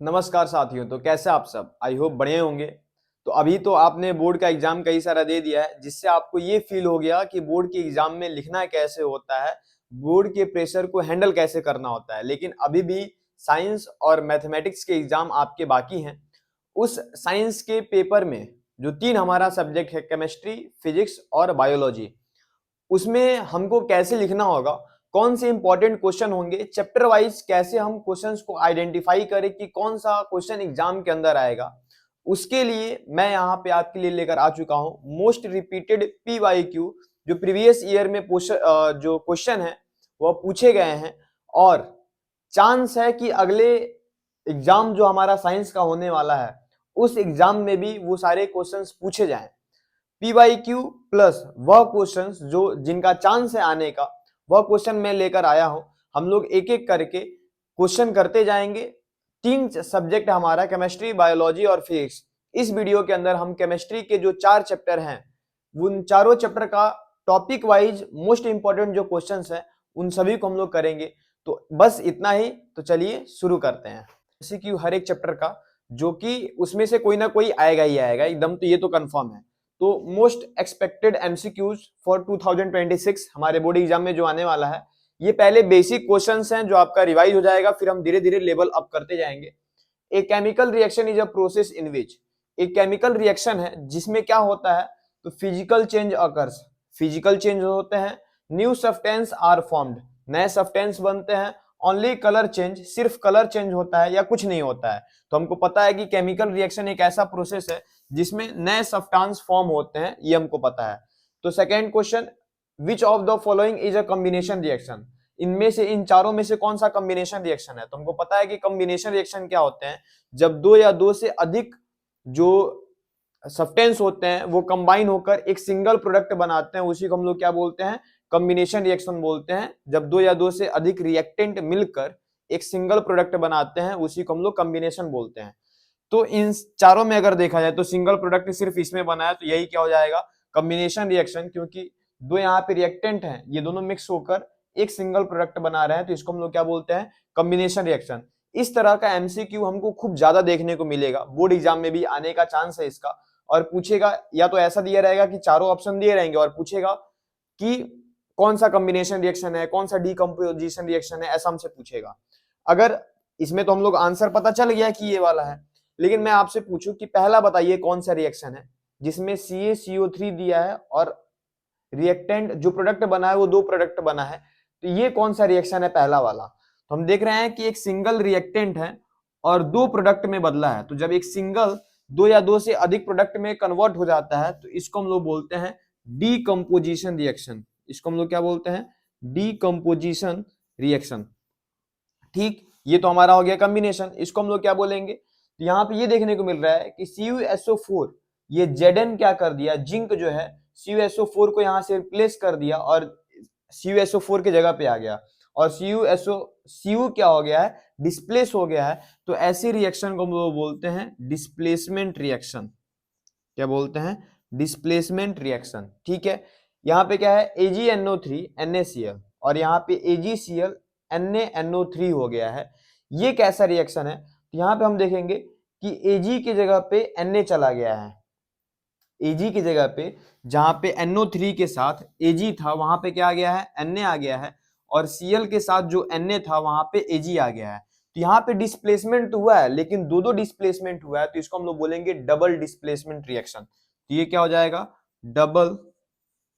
नमस्कार साथियों। तो कैसे आप सब? आई होप बढ़िया होंगे। तो अभी तो आपने बोर्ड का एग्जाम कई सारा दे दिया है, जिससे आपको ये फील हो गया कि बोर्ड के एग्जाम में लिखना कैसे होता है, बोर्ड के प्रेशर को हैंडल कैसे करना होता है। लेकिन अभी भी साइंस और मैथमेटिक्स के एग्जाम आपके बाकी हैं। उस साइंस के पेपर में जो तीन हमारा सब्जेक्ट है, केमिस्ट्री, फिजिक्स और बायोलॉजी, उसमें हमको कैसे लिखना होगा, कौन से इंपॉर्टेंट क्वेश्चन होंगे, चैप्टर वाइज कैसे हम क्वेश्चंस को आइडेंटिफाई करें कि कौन सा क्वेश्चन एग्जाम के अंदर आएगा, उसके लिए मैं यहाँ पे आपके लिए लेकर आ चुका हूँ मोस्ट रिपीटेड PYQ, जो प्रीवियस ईयर में जो क्वेश्चन है वह पूछे गए हैं। और चांस है कि अगले एग्जाम जो हमारा साइंस का होने वाला है, उस एग्जाम में भी वो सारे क्वेश्चंस पूछे जाएं। PYQ प्लस वह क्वेश्चंस जो जिनका चांस है आने का, वह क्वेश्चन मैं लेकर आया हूं। हम लोग एक एक करके क्वेश्चन करते जाएंगे। तीन सब्जेक्ट हमारा, केमिस्ट्री, बायोलॉजी और फिजिक्स। इस वीडियो के अंदर हम केमिस्ट्री के जो 4 चैप्टर हैं, उन चारों चैप्टर का टॉपिक वाइज मोस्ट इंपॉर्टेंट जो क्वेश्चंस हैं, उन सभी को हम लोग करेंगे। तो बस इतना ही। तो चलिए शुरू करते हैं। MCQ हर एक चैप्टर का, जो कि उसमें से कोई ना कोई आएगा ही आएगा एकदम, तो ये तो कंफर्म है। तो मोस्ट एक्सपेक्टेड एमसीक्यूज फॉर 2026 हमारे बोर्ड एग्जाम में जो आने वाला है, ये पहले बेसिक क्वेश्चंस हैं जो आपका रिवाइज हो जाएगा, फिर हम धीरे धीरे लेवल अप करते जाएंगे। A chemical reaction is a process in which, एक केमिकल रिएक्शन है जिसमें क्या होता है, तो physical change occurs, physical change होते हैं। न्यू सब्सटेंस आर फॉर्म्ड, नए सब्सटेंस बनते हैं। ओनली कलर चेंज, सिर्फ कलर चेंज होता है या कुछ नहीं होता है। तो हमको पता है कि केमिकल रिएक्शन एक ऐसा प्रोसेस है जिसमें नए सब्सटेंस फॉर्म होते हैं, ये हमको पता है। तो second question, which of the following is a combination reaction, इनमें से, इन चारों में से कौन सा कॉम्बिनेशन रिएक्शन है। तो हमको पता है कि कॉम्बिनेशन रिएक्शन क्या होते हैं, जब दो या दो से अधिक जो सब्सटेंस होते हैं वो कंबाइन होकर एक सिंगल प्रोडक्ट बनाते हैं, उसी को हम लोग क्या बोलते हैं, कॉम्बिनेशन रिएक्शन बोलते हैं। जब दो या दो से अधिक रिएक्टेंट मिलकर एक सिंगल प्रोडक्ट बनाते हैं, उसी को हम लोग कॉम्बिनेशन बोलते हैं। तो इन चारों में अगर देखा जाए तो सिंगल प्रोडक्ट सिर्फ इसमें बना है, तो यही क्या हो जाएगा, कॉम्बिनेशन रिएक्शन। क्योंकि दो यहाँ पे रिएक्टेंट हैं, ये दोनों मिक्स होकर एक सिंगल प्रोडक्ट बना रहे हैं, तो इसको हम लोग क्या बोलते हैं, कॉम्बिनेशन रिएक्शन। इस तरह का एमसीक्यू हमको खूब ज्यादा देखने को मिलेगा, बोर्ड एग्जाम में भी आने का चांस है इसका। और पूछेगा, या तो ऐसा दिया रहेगा कि चारों ऑप्शन दिए रहेंगे और पूछेगा कि कौन सा कॉम्बिनेशन रिएक्शन है, कौन सा डीकंपोजिशन रिएक्शन है, ऐसा हमसे पूछेगा। अगर इसमें तो हम लोग आंसर पता चल गया कि ये वाला है, लेकिन मैं आपसे पूछूं कि पहला बताइए कौन सा रिएक्शन है जिसमें CaCO3 दिया है और रिएक्टेंट जो प्रोडक्ट बना है वो दो प्रोडक्ट बना है, तो ये कौन सा रिएक्शन है पहला वाला। तो हम देख रहे हैं कि एक सिंगल रिएक्टेंट है और दो प्रोडक्ट में बदला है। तो जब एक सिंगल दो या दो से अधिक प्रोडक्ट में कन्वर्ट हो जाता है, तो इसको हम लोग बोलते हैं डीकंपोजिशन रिएक्शन। इसको हम लोग क्या बोलते हैं, डीकंपोजिशन रिएक्शन। ठीक, ये तो हमारा हो गया कॉम्बिनेशन। इसको हम लोग क्या बोलेंगे, तो यहाँ पे ये देखने को मिल रहा है कि CuSO4, ये Zn क्या कर दिया, जिंक जो है CuSO4 को यहाँ से रिप्लेस कर दिया और CuSO4 के जगह पे आ गया, और Cu क्या हो गया है, डिस्प्लेस हो गया है। तो ऐसी रिएक्शन को हम लोग बोलते हैं डिस्प्लेसमेंट रिएक्शन। क्या बोलते हैं, डिस्प्लेसमेंट रिएक्शन। ठीक है, यहाँ पे क्या है, AgNO3 NaCl और यहाँ पे AgCl NaNO3 हो गया है। ये कैसा रिएक्शन है, तो यहाँ पे हम देखेंगे कि Ag की जगह पे Na चला गया है। Ag की जगह पे जहां पे NO3 के साथ Ag था, वहां पे क्या आ गया है, Na आ गया है, और Cl के साथ जो Na था वहां पे Ag आ गया है। तो यहाँ पे डिस्प्लेसमेंट हुआ है, लेकिन दो दो डिस्प्लेसमेंट हुआ है, तो इसको हम लोग बोलेंगे डबल डिस्प्लेसमेंट रिएक्शन। तो ये क्या हो जाएगा, डबल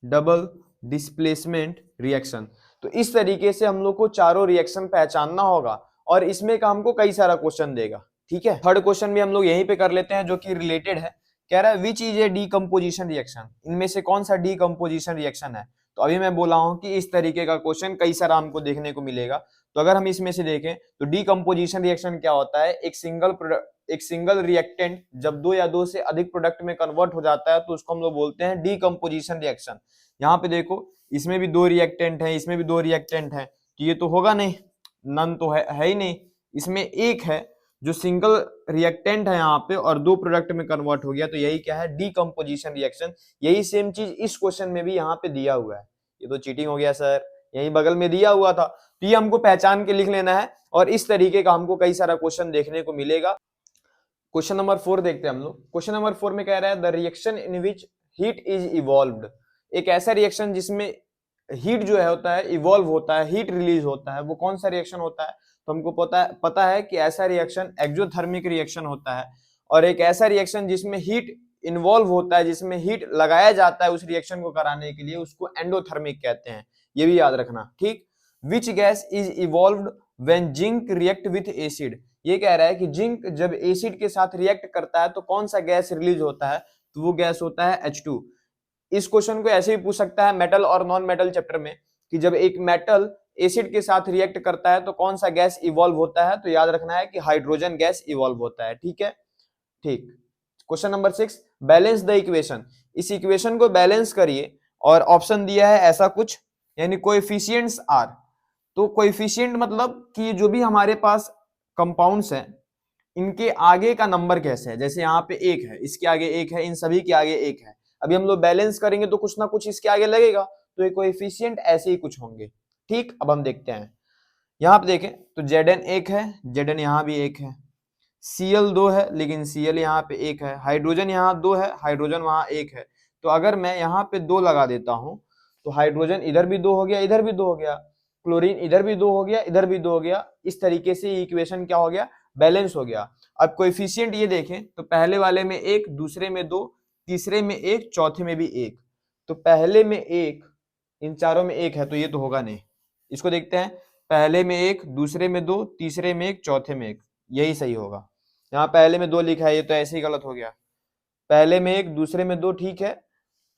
डबल डिस्प्लेसमेंट रिएक्शन। तो इस तरीके से हम लोग को चारों रिएक्शन पहचानना होगा, और इसमें का हमको कई सारा क्वेश्चन देगा। ठीक है, थर्ड क्वेश्चन भी हम लोग यहीं पे कर लेते हैं, जो कि रिलेटेड है। कह रहा है which is a decomposition reaction, इनमें से कौन सा डीकंपोजिशन रिएक्शन है। तो अभी मैं बोला हूं कि इस तरीके का क्वेश्चन कई सारा हमको देखने को मिलेगा। तो अगर हम इसमें से देखें तो डीकंपोजिशन रिएक्शन क्या होता है, एक सिंगल रिएक्टेंट जब दो या दो से अधिक प्रोडक्ट में कन्वर्ट हो जाता है, तो उसको हम लोग बोलते हैं डीकंपोजिशन रिएक्शन। यहाँ पे देखो, इसमें भी दो रिएक्टेंट है, इसमें भी दो रिएक्टेंट है, तो ये तो होगा नहीं, नन तो है ही नहीं। इसमें एक है जो सिंगल रिएक्टेंट है यहाँ पे और दो प्रोडक्ट में कन्वर्ट हो गया, तो यही क्या है, डीकंपोजिशन रिएक्शन। यही सेम चीज इस क्वेश्चन में भी यहाँ पे दिया हुआ है। ये तो चीटिंग हो गया सर, यही बगल में दिया हुआ था। तो ये हमको पहचान के लिख लेना है और इस तरीके का हमको कई सारा क्वेश्चन देखने को मिलेगा। क्वेश्चन नंबर 4 देखते हैं हम लोग। क्वेश्चन नंबर 4 में कह रहा है the reaction in which heat is evolved. एक ऐसा रिएक्शन जिसमें हीट जो है होता है इवॉल्व होता है, हीट रिलीज होता है, वो कौन सा रिएक्शन होता है? तो हमको पता है कि ऐसा रिएक्शन एक्सोथर्मिक रिएक्शन होता है। और एक ऐसा रिएक्शन जिसमें हीट इन्वॉल्व होता है, जिसमें हीट लगाया जाता है उस रिएक्शन को कराने के लिए, उसको एंडोथर्मिक कहते हैं। ये भी याद रखना, ठीक। Which gas is evolved when zinc react with acid. ये कह रहा है कि जिंक जब एसिड के साथ रिएक्ट करता है तो कौन सा गैस रिलीज होता है? तो वो गैस होता है H2। इस क्वेश्चन को ऐसे भी पूछ सकता है मेटल और नॉन मेटल चैप्टर में कि जब एक मेटल एसिड के साथ रिएक्ट करता है तो कौन सा गैस इवॉल्व होता है? तो याद रखना है कि हाइड्रोजन गैस इवॉल्व होता है, ठीक है। ठीक। Question number 6, balance the equation. इस इक्वेशन को बैलेंस करिए और ऑप्शन दिया है ऐसा कुछ, यानी कोएफिशिएंट्स आर। तो कोएफिशिएंट मतलब कि जो भी हमारे पास कंपाउंड्स हैं इनके आगे का नंबर कैसे है। जैसे यहाँ पे 1 है, इसके आगे 1 है, इन सभी के आगे 1 है। अभी हम लोग बैलेंस करेंगे तो कुछ ना कुछ इसके आगे लगेगा, तो ये कोएफिशिएंट ऐसे ही कुछ होंगे, ठीक। अब हम देखते हैं, यहाँ पे देखें तो Zn 1 है, Zn यहाँ भी 1 है, Cl 2 है लेकिन Cl यहाँ पे 1 है, हाइड्रोजन यहाँ 2 है, हाइड्रोजन वहाँ 1 है। तो अगर मैं यहाँ पे 2 लगा देता हूँ तो हाइड्रोजन इधर भी 2 हो गया, इधर भी 2 हो गया, क्लोरीन इधर भी 2 हो गया, इधर भी 2 हो गया। इस तरीके से ये इक्वेशन क्या हो गया? बैलेंस हो गया। अब कोएफिशिएंट ये देखें तो पहले वाले में 1, दूसरे में 2, तीसरे में 1, चौथे में भी 1। तो पहले में 1, इन चारों में 1 है तो ये तो होगा नहीं। इसको देखते हैं, पहले में 1, दूसरे में 2, तीसरे में 1, चौथे में 1, यही सही होगा। यहाँ पहले में 2 लिखा है, ये तो ऐसे ही गलत हो गया। पहले में 1, दूसरे में 2, ठीक है,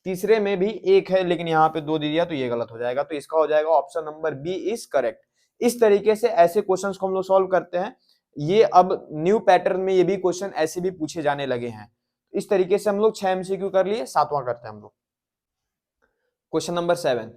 तीसरे में भी 1 है लेकिन यहाँ पे 2 दे दिया तो ये गलत हो जाएगा। तो इसका हो जाएगा option number B is correct. इस तरीके से ऐसे क्वेश्चंस को हम लोग सॉल्व करते हैं। ये अब न्यू पैटर्न में ये भी क्वेश्चन ऐसे भी पूछे जाने लगे हैं। इस तरीके से हम लोग 6 MCQ कर लिए, 7वां करते हैं हम लोग। Question number 7।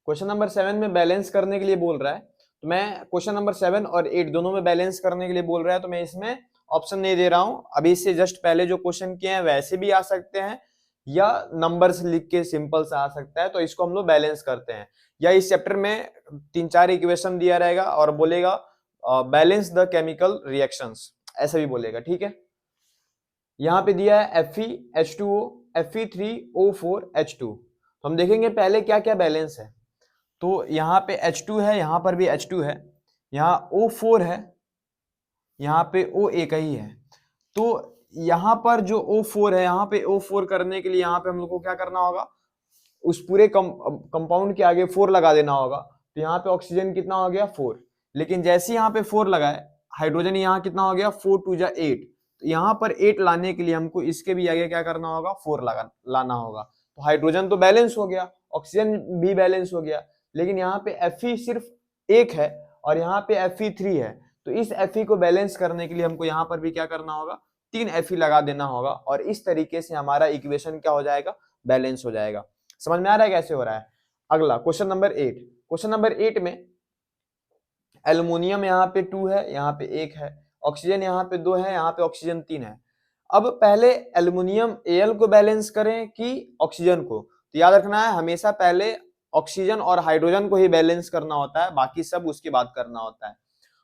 क्वेश्चन नंबर 7 में बैलेंस करने के लिए बोल रहा है, तो मैं क्वेश्चन नंबर 7 और 8 दोनों में बैलेंस करने के लिए बोल रहा है, तो मैं इसमें ऑप्शन नहीं दे रहा हूं। अभी इससे जस्ट पहले जो क्वेश्चन किए हैं वैसे भी आ सकते हैं या नंबर्स लिख के सिंपल सा आ सकता है, तो इसको हम लोग बैलेंस करते हैं। या इस चैप्टर में 3-4 इक्वेशन दिया रहेगा और बोलेगा बैलेंस द केमिकल रिएक्शंस, ऐसा भी बोलेगा, ठीक है। यहाँ पे दिया है FeH2O, Fe3O4H2। तो हम देखेंगे पहले क्या क्या बैलेंस है। तो यहाँ पे H2 है, यहाँ पर भी H2 है, यहाँ O4 है, यहाँ पे O एक ही है। तो यहाँ पर जो O4 है, यहाँ पे O4 करने के लिए यहाँ पे हम लोग को क्या करना होगा? उस पूरे कंपाउंड के आगे 4 लगा देना होगा। तो यहाँ पे ऑक्सीजन कितना हो गया? 4। लेकिन जैसे यहाँ पे 4 लगाए, हाइड्रोजन यहाँ कितना हो गया? 4 2 जा 8। तो यहाँ पर 8 लाने के लिए हमको इसके भी आगे क्या करना होगा? 4 लाना होगा। तो हाइड्रोजन तो बैलेंस हो गया, ऑक्सीजन भी बैलेंस हो गया, लेकिन यहाँ पे Fe सिर्फ 1 है और यहाँ पे Fe3 है। तो इस Fe को बैलेंस करने के लिए हमको यहाँ पर भी क्या करना होगा? 3 Fe लगा देना होगा और इस तरीके से हमारा इक्वेशन क्या हो जाएगा? बैलेंस हो जाएगा। समझ में आ रहा है कैसे हो रहा है? अगला क्वेश्चन नंबर 8। क्वेश्चन नंबर 8 में एल्युमिनियम यहाँ पे 2 है, यहाँ पे 1 है, ऑक्सीजन यहाँ पे 2 है, यहाँ पे ऑक्सीजन 3 है। अब पहले एल्युमिनियम Al को बैलेंस करें कि ऑक्सीजन को? तो याद रखना है हमेशा पहले ऑक्सीजन और हाइड्रोजन को ही बैलेंस करना होता है, बाकी सब उसके बाद करना होता है।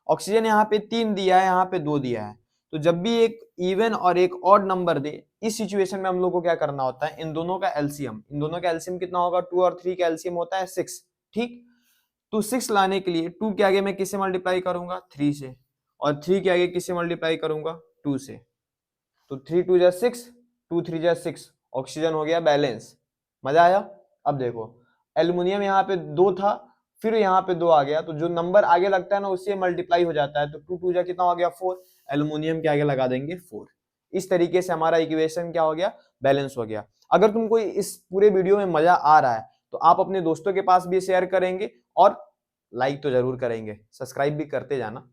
ऑक्सीजन यहाँ पे 3 दिया है, यहाँ पे 2 दिया है। तो जब भी एक इवन और एक ऑड नंबर दे, इस सिचुएशन में हम लोग को क्या करना होता है? इन दोनों का एलसीएम, इन दोनों का एलसीएम कितना होगा? 2 और 3 का एलसीएम होता है 6, ठीक। तो 6 लाने के लिए 2 के आगे मैं किससे मल्टीप्लाई करूंगा? 3 से, और 3 के आगे किससे मल्टीप्लाई करूंगा? 2 से। तो 3 2 जा 6, 2 3 जा 6, ऑक्सीजन हो गया बैलेंस। मजा आया? अब देखो एल्युमिनियम यहाँ पे 2 था, फिर यहाँ पे 2 आ गया, तो जो नंबर आगे लगता है ना उससे मल्टीप्लाई हो जाता है। तो 2 2 जा कितना हो गया? 4, एल्युमिनियम के आगे लगा देंगे 4। इस तरीके से हमारा इक्वेशन क्या हो गया? बैलेंस हो गया। अगर तुमको इस पूरे वीडियो में मजा आ रहा है तो आप अपने दोस्तों के पास भी शेयर करेंगे और लाइक तो जरूर करेंगे, सब्सक्राइब भी करते जाना।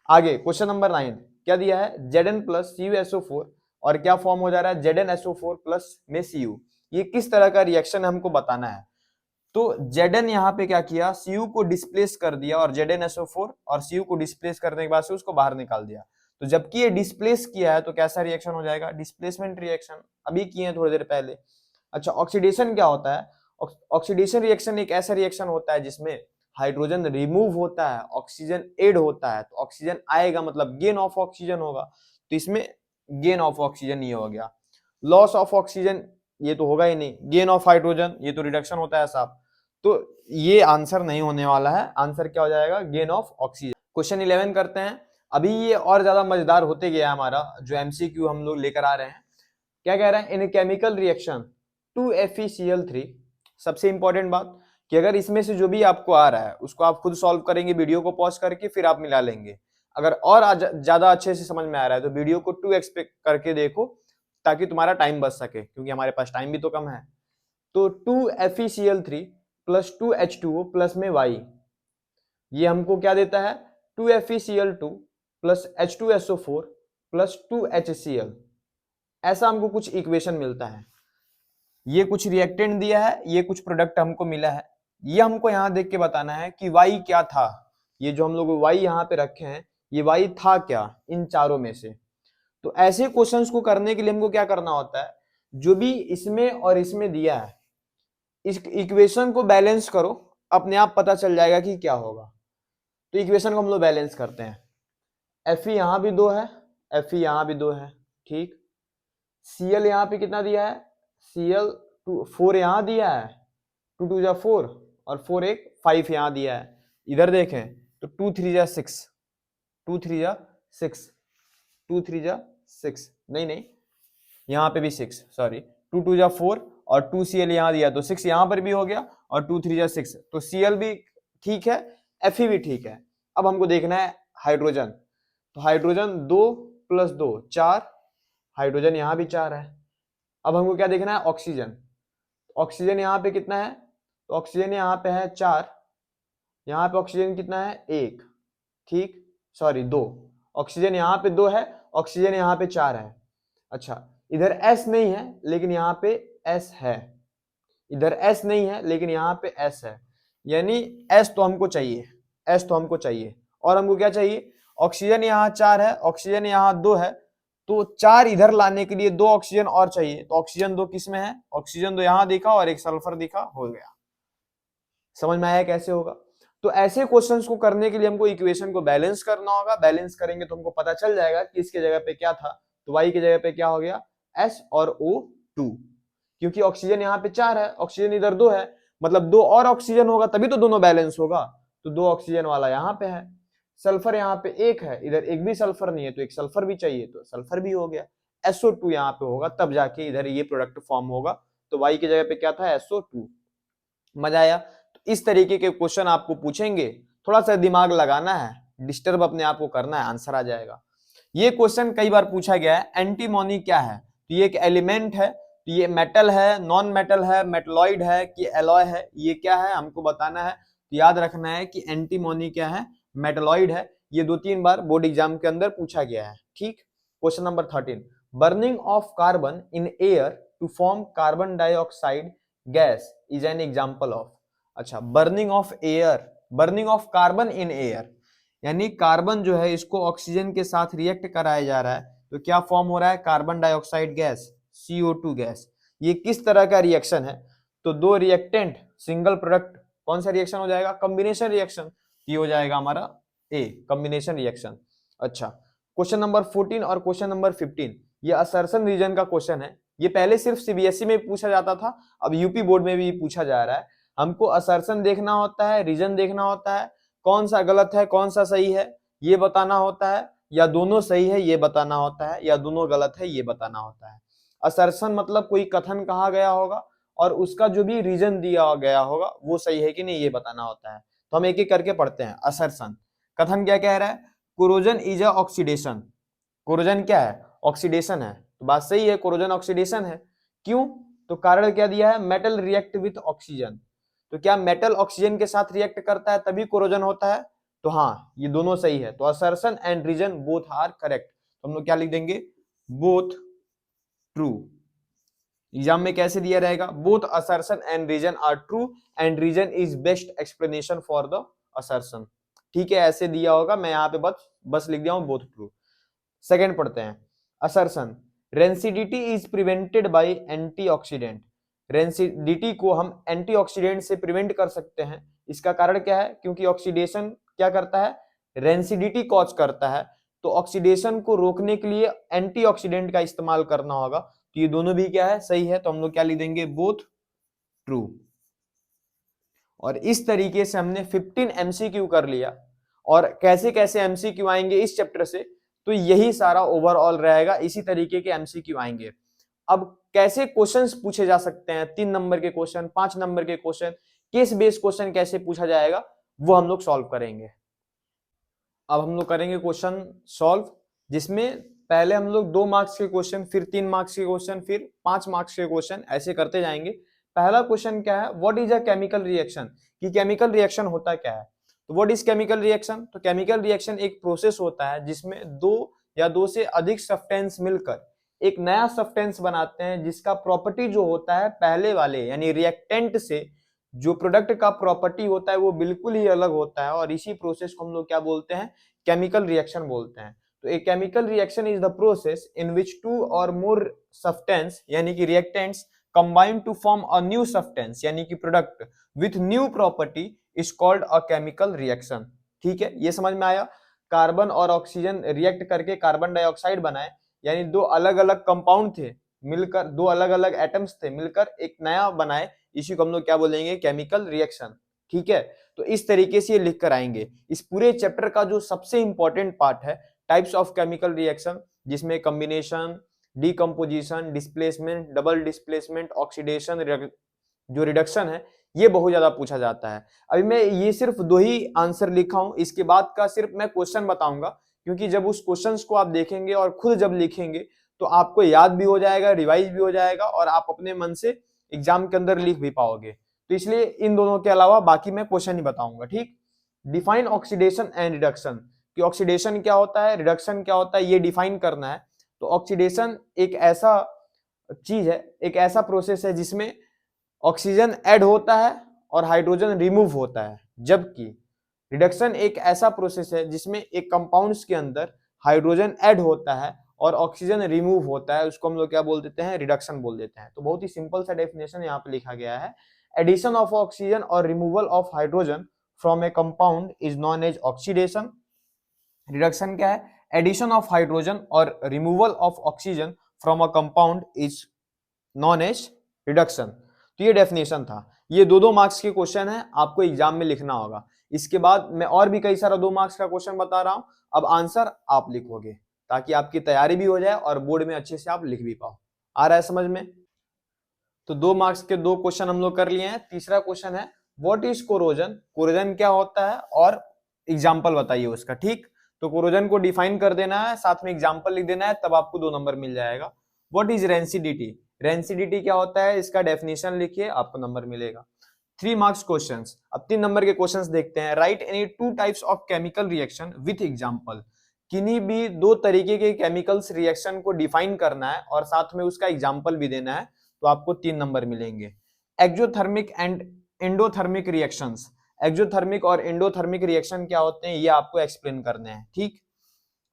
आगे क्वेश्चन नंबर 9 क्या दिया है? Zn प्लस CuSO4 और क्या फॉर्म हो जा रहा है? ZnSO4 प्लस में Cu। ये किस तरह का रिएक्शन हमको बताना है। तो Zn यहाँ पे क्या किया? Cu को डिस्प्लेस कर दिया और ZnSO4 और Cu को डिस्प्लेस करने के बाद से उसको बाहर निकाल दिया। तो जबकि ये डिस्प्लेस किया है तो कैसा रिएक्शन हो जाएगा? Displacement reaction. अभी किए हैं थोड़ी देर पहले। अच्छा, ऑक्सीडेशन क्या होता है? ऑक्सीडेशन रिएक्शन एक ऐसा रिएक्शन होता है जिसमें हाइड्रोजन रिमूव होता है, ऑक्सीजन ऐड होता है, तो ऑक्सीजन आएगा मतलब गेन ऑफ ऑक्सीजन होगा, तो इसमें गेन ऑफ ऑक्सीजन ये हो गया। लॉस ऑफ ऑक्सीजन ये तो होगा ही नहीं, गेन ऑफ हाइड्रोजन ये तो रिडक्शन होता है साहब, तो ये आंसर नहीं होने वाला है, आंसर क्या हो जाएगा, गेन ऑफ ऑक्सीजन। क्वेश्चन 11 करते हैं। अभी ये और ज्यादा मजेदार होते गया हमारा जो एमसीक्यू हम लोग लेकर आ रहे हैं। क्या कह रहे हैं, इन केमिकल रिएक्शन 2FeCl3, सबसे इंपॉर्टेंट बात कि अगर इसमें से जो भी आपको आ रहा है उसको आप खुद सॉल्व करेंगे, वीडियो को पॉज करके फिर आप मिला लेंगे। अगर और ज्यादा अच्छे से समझ में आ रहा है तो वीडियो को 2x पे करके देखो ताकि तुम्हारा टाइम बच सके, क्योंकि हमारे पास टाइम भी तो कम है। तो 2FeCl3 प्लस 2H2O प्लस में Y, ये हमको क्या देता है, 2FeCl2 plus H2SO4 plus 2HCl, ऐसा हमको कुछ इक्वेशन मिलता है। ये कुछ रिएक्टेंट दिया है, ये कुछ प्रोडक्ट हमको मिला है, ये हमको यहां देख के बताना है कि Y क्या था। ये जो हम लोग Y यहाँ पे रखे हैं, ये Y था क्या इन चारों में से। तो ऐसे क्वेश्चंस को करने के लिए हमको क्या करना होता है, जो भी इसमें और इसमें दिया है इस इक्वेशन को बैलेंस करो, अपने आप पता चल जाएगा कि क्या होगा। तो इक्वेशन को हम लोग बैलेंस करते हैं। Fe यहां भी 2 है, Fe यहां भी 2 है, ठीक। Cl यहां पे कितना दिया है, Cl 4 यहां दिया है, 2 2 जा 4 और 4 एक 5 यहां दिया है। इधर देखें तो 2 3 जा 6, 2 3 जा 6, 2 3 जा 6, नहीं यहाँ पे भी 6, सॉरी 2 2 जा 4 और 2Cl यहाँ दिया तो 6 यहाँ पर भी हो गया और 2 3 जा 6, तो Cl भी ठीक है, Fe भी ठीक है। अब हमको देखना है हाइड्रोजन, तो हाइड्रोजन 2 प्लस 2 4, हाइड्रोजन यहाँ भी 4 है। अब हमको क्या देखना है, ऑक्सीजन, ऑक्सीजन यहाँ पे कितना है, तो ऑक्सीजन यहाँ पे है 4, यहाँ पे ऑक्सीजन कितना है 1, ठीक, सॉरी 2, ऑक्सीजन यहाँ पे 2 है, ऑक्सीजन यहाँ पे 4 है। अच्छा, इधर S नहीं है लेकिन यहाँ पे S है, इधर S नहीं है लेकिन यहाँ पे S है, यानी S तो हमको चाहिए, S तो हमको चाहिए। और हमको क्या चाहिए, ऑक्सीजन यहाँ 4 है, ऑक्सीजन यहाँ 2 है, तो 4 इधर लाने के लिए 2 ऑक्सीजन और चाहिए, तो ऑक्सीजन 2 किस में है, ऑक्सीजन 2 यहाँ दिखा और एक सल्फर दिखा, हो गया। समझ में आया कैसे होगा। तो ऐसे क्वेश्चंस को करने के लिए हमको इक्वेशन को बैलेंस करना होगा, बैलेंस करेंगे तो हमको पता चल जाएगा कि इसके जगह पे क्या था, तो Y की जगह पे क्या हो गया, S और O2, क्योंकि ऑक्सीजन यहाँ पे 4 है, ऑक्सीजन इधर 2 है, मतलब 2 और ऑक्सीजन होगा तभी तो दोनों बैलेंस होगा, तो 2 ऑक्सीजन वाला यहाँ पे है। सल्फर यहाँ पे 1 है, इधर एक भी सल्फर नहीं है, तो एक सल्फर भी चाहिए, तो सल्फर भी हो गया। SO2 यहाँ पे होगा तब जाके इधर ये प्रोडक्ट फॉर्म होगा, तो Y की जगह पे क्या था, SO2। मजा आया। तो इस तरीके के क्वेश्चन आपको पूछेंगे, थोड़ा सा दिमाग लगाना है, डिस्टर्ब अपने आप को करना है, आंसर आ जाएगा। ये क्वेश्चन कई बार पूछा गया है, एंटीमोनी क्या है, तो ये एक एलिमेंट है, तो ये मेटल है, नॉन मेटल है, मेटलॉइड है कि एलॉय है, ये क्या है हमको बताना है। तो याद रखना है कि एंटीमोनी क्या है, मेटलॉइड है। ये 2-3 बार बोर्ड एग्जाम के अंदर पूछा गया है, ठीक। Question number 13, burning of carbon in air to form carbon dioxide gas is an example of. अच्छा, burning of air, burning of carbon in air, यानी कार्बन जो है इसको ऑक्सीजन के साथ रिएक्ट कराया जा रहा है, तो क्या फॉर्म हो रहा है, carbon dioxide gas, CO2 gas. ये किस तरह का रिएक्शन है, तो 2 रिएक्टेंट सिंगल प्रोडक्ट, कौन सा रिएक्शन हो जाएगा, कॉम्बिनेशन रिएक्शन, ये हो जाएगा हमारा ए, कॉम्बिनेशन रिएक्शन। अच्छा, क्वेश्चन नंबर 14 और क्वेश्चन नंबर 15, ये असर्शन रीजन का क्वेश्चन है। ये पहले सिर्फ CBSE में पूछा जाता था, अब यूपी बोर्ड में भी पूछा जा रहा है। हमको असर्शन देखना होता है, रीजन देखना होता है, कौन सा गलत है कौन सा सही है ये बताना होता है, या दोनों सही है ये बताना होता है, या दोनों गलत है ये बताना होता है। असर्शन मतलब कोई कथन कहा गया होगा और उसका जो भी रीजन दिया गया होगा वो सही है कि नहीं ये बताना होता है। तो हम एक एक करके पढ़ते हैं। असर्शन, कथन क्या कह रहा है, corrosion is a oxidation, corrosion क्या है, ऑक्सीडेशन है, तो बात सही है, कोरोजन ऑक्सीडेशन है। क्यों, तो कारण क्या दिया है, मेटल रिएक्ट विथ ऑक्सीजन, तो क्या मेटल ऑक्सीजन के साथ रिएक्ट करता है तभी कोरोजन होता है, तो हाँ ये दोनों सही है, तो assertion and reason both are correct. तो हम लोग क्या लिख देंगे, बोथ ट्रू। एग्जाम में कैसे दिया रहेगा, both assertion and reason are true and reason is best explanation for the assertion. ठीक है, ऐसे दिया होगा, मैं यहाँ पे बस लिख दिया हूं बोथ ट्रू। सेकंड पढ़ते हैं, assertion, rancidity is prevented by antioxidant, rancidity को हम एंटीऑक्सीडेंट से प्रिवेंट कर सकते हैं, इसका कारण क्या है? क्योंकि ऑक्सीडेशन क्या करता है? रेंसिडिटी कॉज करता है। तो ऑक्सीडेशन को रोकने के लिए एंटीऑक्सीडेंट का इस्तेमाल करना होगा। तो ये दोनों भी क्या है? सही है। तो हम लोग क्या लिख देंगे? Both true. और इस तरीके से हमने 15 एमसीक्यू कर लिया। और कैसे कैसे एमसीक्यू आएंगे इस चैप्टर से, तो यही सारा ओवरऑल रहेगा, इसी तरीके के एमसीक्यू आएंगे। अब कैसे क्वेश्चंस पूछे जा सकते हैं, 3 नंबर के क्वेश्चन, 5 नंबर के क्वेश्चन, केस बेस्ड क्वेश्चन कैसे पूछा जाएगा, वो हम लोग सॉल्व करेंगे। अब हम लोग करेंगे क्वेश्चन सॉल्व, जिसमें पहले हम लोग 2 मार्क्स के क्वेश्चन, फिर 3 मार्क्स के क्वेश्चन, फिर 5 मार्क्स के क्वेश्चन, ऐसे करते जाएंगे। पहला क्वेश्चन क्या है? What is a chemical reaction, कि केमिकल रिएक्शन होता क्या है। तो व्हाट इज केमिकल रिएक्शन? तो केमिकल रिएक्शन एक प्रोसेस होता है जिसमें 2 या 2 से अधिक सब्सटेंस मिलकर एक नया सब्सटेंस बनाते हैं, जिसका प्रॉपर्टी जो होता है पहले वाले यानी रिएक्टेंट से जो प्रोडक्ट का प्रॉपर्टी होता है वो बिल्कुल ही अलग होता है। और इसी प्रोसेस को हम लोग क्या बोलते हैं? केमिकल रिएक्शन बोलते हैं। तो a chemical reaction is the process in which 2 और मोर सब्सटेंस यानी कि reactants combine to form a new substance यानी कि product with new property is called a chemical reaction। ठीक है, ये समझ में आया? कार्बन और ऑक्सीजन रिएक्ट करके कार्बन डाइऑक्साइड बनाए, यानी 2 अलग अलग कंपाउंड थे मिलकर, 2 अलग अलग एटम्स थे मिलकर एक नया बनाए, इसी को हम लोग क्या बोलेंगे? Chemical reaction. ठीक है, तो इस तरीके से ये लिख कर आएंगे। इस पूरे चैप्टर का जो सबसे इंपॉर्टेंट पार्ट है टाइप्स ऑफ केमिकल रिएक्शन, जिसमें combination, decomposition, displacement, double displacement, oxidation, जो रिडक्शन है, ये बहुत ज्यादा पूछा जाता है। अभी मैं ये सिर्फ 2 ही आंसर लिखा हूं, इसके बाद का सिर्फ मैं क्वेश्चन बताऊंगा, क्योंकि जब उस क्वेश्चंस को आप देखेंगे और खुद जब लिखेंगे तो आपको याद भी हो जाएगा, रिवाइज भी हो जाएगा, और आप अपने मन से एग्जाम के अंदर लिख भी पाओगे। तो इसलिए इन दोनों के अलावा बाकी मैं क्वेश्चन ही बताऊंगा। ठीक, डिफाइन ऑक्सीडेशन एंड रिडक्शन, कि ऑक्सीडेशन क्या होता है, रिडक्शन क्या होता है, ये डिफाइन करना है। तो ऑक्सीडेशन एक ऐसा चीज है, एक ऐसा प्रोसेस है जिसमें ऑक्सीजन ऐड होता है और हाइड्रोजन रिमूव होता है, जबकि रिडक्शन एक ऐसा प्रोसेस है जिसमें एक कंपाउंड्स के अंदर हाइड्रोजन ऐड होता है और ऑक्सीजन रिमूव होता है, उसको हम लोग क्या बोल देते हैं? रिडक्शन बोल देते हैं। तो बहुत ही सिंपल सा डेफिनेशन यहाँ पे लिखा गया है, एडिशन ऑफ ऑक्सीजन और removal of hydrogen from a compound is known as oxidation. Reduction क्या है? एडिशन ऑफ हाइड्रोजन और removal of oxygen from a compound is known as reduction. तो ये डेफिनेशन था। ये 2-2 मार्क्स के क्वेश्चन है, आपको एग्जाम में लिखना होगा। इसके बाद मैं और भी कई सारा 2 मार्क्स का क्वेश्चन बता रहा हूं, अब आंसर आप लिखोगे, ताकि आपकी तैयारी भी हो जाए और बोर्ड में अच्छे से आप लिख भी पाओ। आ रहा है समझ में? तो 2 मार्क्स के 2 क्वेश्चन हम लोग कर लिए हैं। तीसरा क्वेश्चन है व्हाट इज कोरोजन, कोरोजन क्या होता है और एग्जाम्पल बताइए उसका। ठीक, तो कोरोजन को डिफाइन कर देना है, साथ में एग्जाम्पल लिख देना है, तब आपको 2 नंबर मिल जाएगा। व्हाट इज रेंसिडिटी, रेंसिडिटी क्या होता है, इसका डेफिनेशन लिखिए, आपको नंबर मिलेगा। 3 मार्क्स क्वेश्चंस। अब 3 नंबर के क्वेश्चंस देखते हैं। Right any 2 types of chemical reaction with example, किन्हीं भी 2 तरीके के केमिकल्स रिएक्शन को डिफाइन करना है और साथ में उसका एग्जांपल भी देना है, तो आपको 3 नंबर मिलेंगे। Exothermic and endothermic reactions, exothermic और एंडोथर्मिक रिएक्शन क्या होते हैं ये आपको एक्सप्लेन करने हैं। ठीक,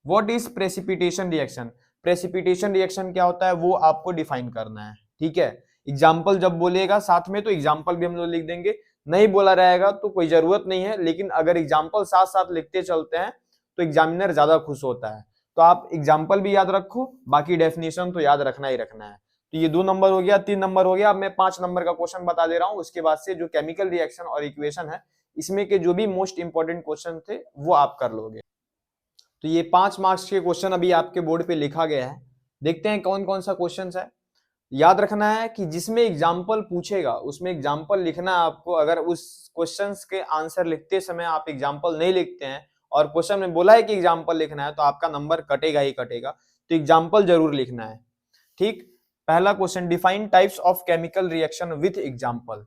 what is precipitation reaction, precipitation reaction क्या होता है वो आपको डिफाइन करना है। ठीक है, एग्जाम्पल जब बोलेगा साथ में तो एग्जाम्पल भी हम लोग लिख देंगे, नहीं बोला रहेगा तो कोई जरूरत नहीं है, लेकिन अगर एग्जाम्पल साथ साथ लिखते चलते हैं तो एग्जामिनर ज्यादा खुश होता है। तो आप एग्जाम्पल भी याद रखो, बाकी डेफिनेशन तो याद रखना ही रखना है। तो ये 2 नंबर हो गया, 3 नंबर हो गया। अब मैं 5 नंबर का क्वेश्चन बता दे रहा हूं, उसके बाद से जो केमिकल रिएक्शन और इक्वेशन है इसमें के जो भी मोस्ट इंपॉर्टेंट क्वेश्चन थे वो आप कर लोगे। तो ये 5 मार्क्स के क्वेश्चन अभी आपके बोर्ड पे लिखा गया है, देखते हैं कौन कौन सा क्वेश्चन है। याद रखना है कि जिसमें एग्जाम्पल पूछेगा उसमें एग्जाम्पल लिखना है आपको। अगर उस क्वेश्चन के आंसर लिखते समय आप एग्जाम्पल नहीं लिखते हैं और क्वेश्चन में बोला है कि एग्जाम्पल लिखना है, तो आपका नंबर कटेगा ही कटेगा। तो एग्जाम्पल जरूर लिखना है। ठीक, पहला question, define types of chemical reaction with example.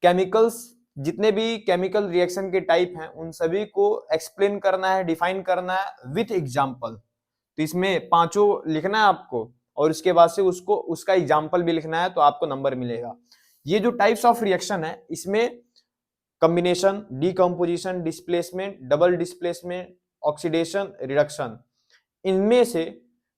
Chemicals, जितने भी केमिकल रिएक्शन के टाइप हैं उन सभी को एक्सप्लेन करना है, डिफाइन करना है विथ एग्जाम्पल। तो इसमें 5 लिखना है आपको और उसके बाद से उसको उसका एग्जाम्पल भी लिखना है, तो आपको नंबर मिलेगा। ये जो टाइप्स ऑफ रिएक्शन है इसमें combination, decomposition, displacement, double displacement, oxidation, reduction, इनमें से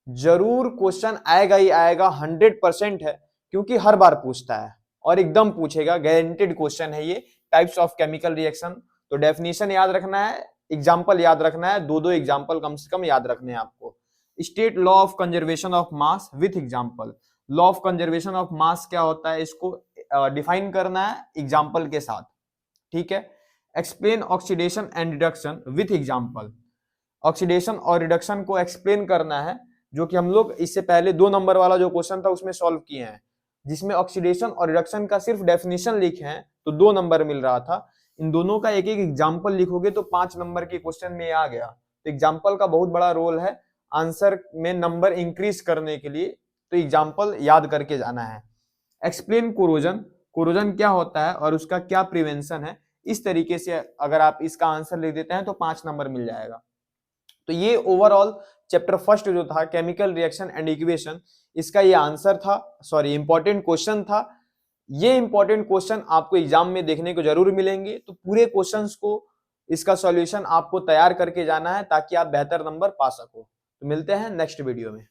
जरूर क्वेश्चन आएगा ही आएगा, 100% है, क्योंकि हर बार पूछता है और एकदम पूछेगा, गारंटेड क्वेश्चन है ये टाइप्स ऑफ केमिकल रिएक्शन। तो डेफिनेशन याद रखना है, एग्जाम्पल याद रखना है, दो एग्जाम्पल कम से कम याद रखने हैं आपको। State law of conservation of mass with example. Law of conservation of mass क्या होता है, इसको डिफाइन करना है एग्जाम्पल के साथ, ठीक है। Explain oxidation and reduction with example. Oxidation और रिडक्शन को एक्सप्लेन करना है, जो कि हम लोग इससे पहले 2 नंबर वाला जो क्वेश्चन था उसमें सॉल्व किए हैं, जिसमें ऑक्सीडेशन और रिडक्शन का सिर्फ डेफिनेशन लिखे हैं तो 2 नंबर मिल रहा था। इन दोनों का एक एक एग्जाम्पल लिखोगे तो 5 नंबर के क्वेश्चन में आ गया। तो एग्जाम्पल का बहुत बड़ा रोल है आंसर में नंबर इंक्रीज करने के लिए, तो एग्जाम्पल याद करके जाना है। एक्सप्लेन कोरोजन, कोरोजन क्या होता है और उसका क्या प्रिवेंशन है, इस तरीके से अगर आप इसका आंसर लिख देते हैं तो 5 नंबर मिल जाएगा। तो ये ओवरऑल चैप्टर फर्स्ट जो था केमिकल रिएक्शन एंड इक्वेशन, इसका ये आंसर था, सॉरी इंपॉर्टेंट क्वेश्चन था। ये इंपॉर्टेंट क्वेश्चन आपको एग्जाम में देखने को जरूर मिलेंगे, तो पूरे क्वेश्चंस को इसका सॉल्यूशन आपको तैयार करके जाना है ताकि आप बेहतर नंबर पा सको। तो मिलते हैं नेक्स्ट वीडियो में।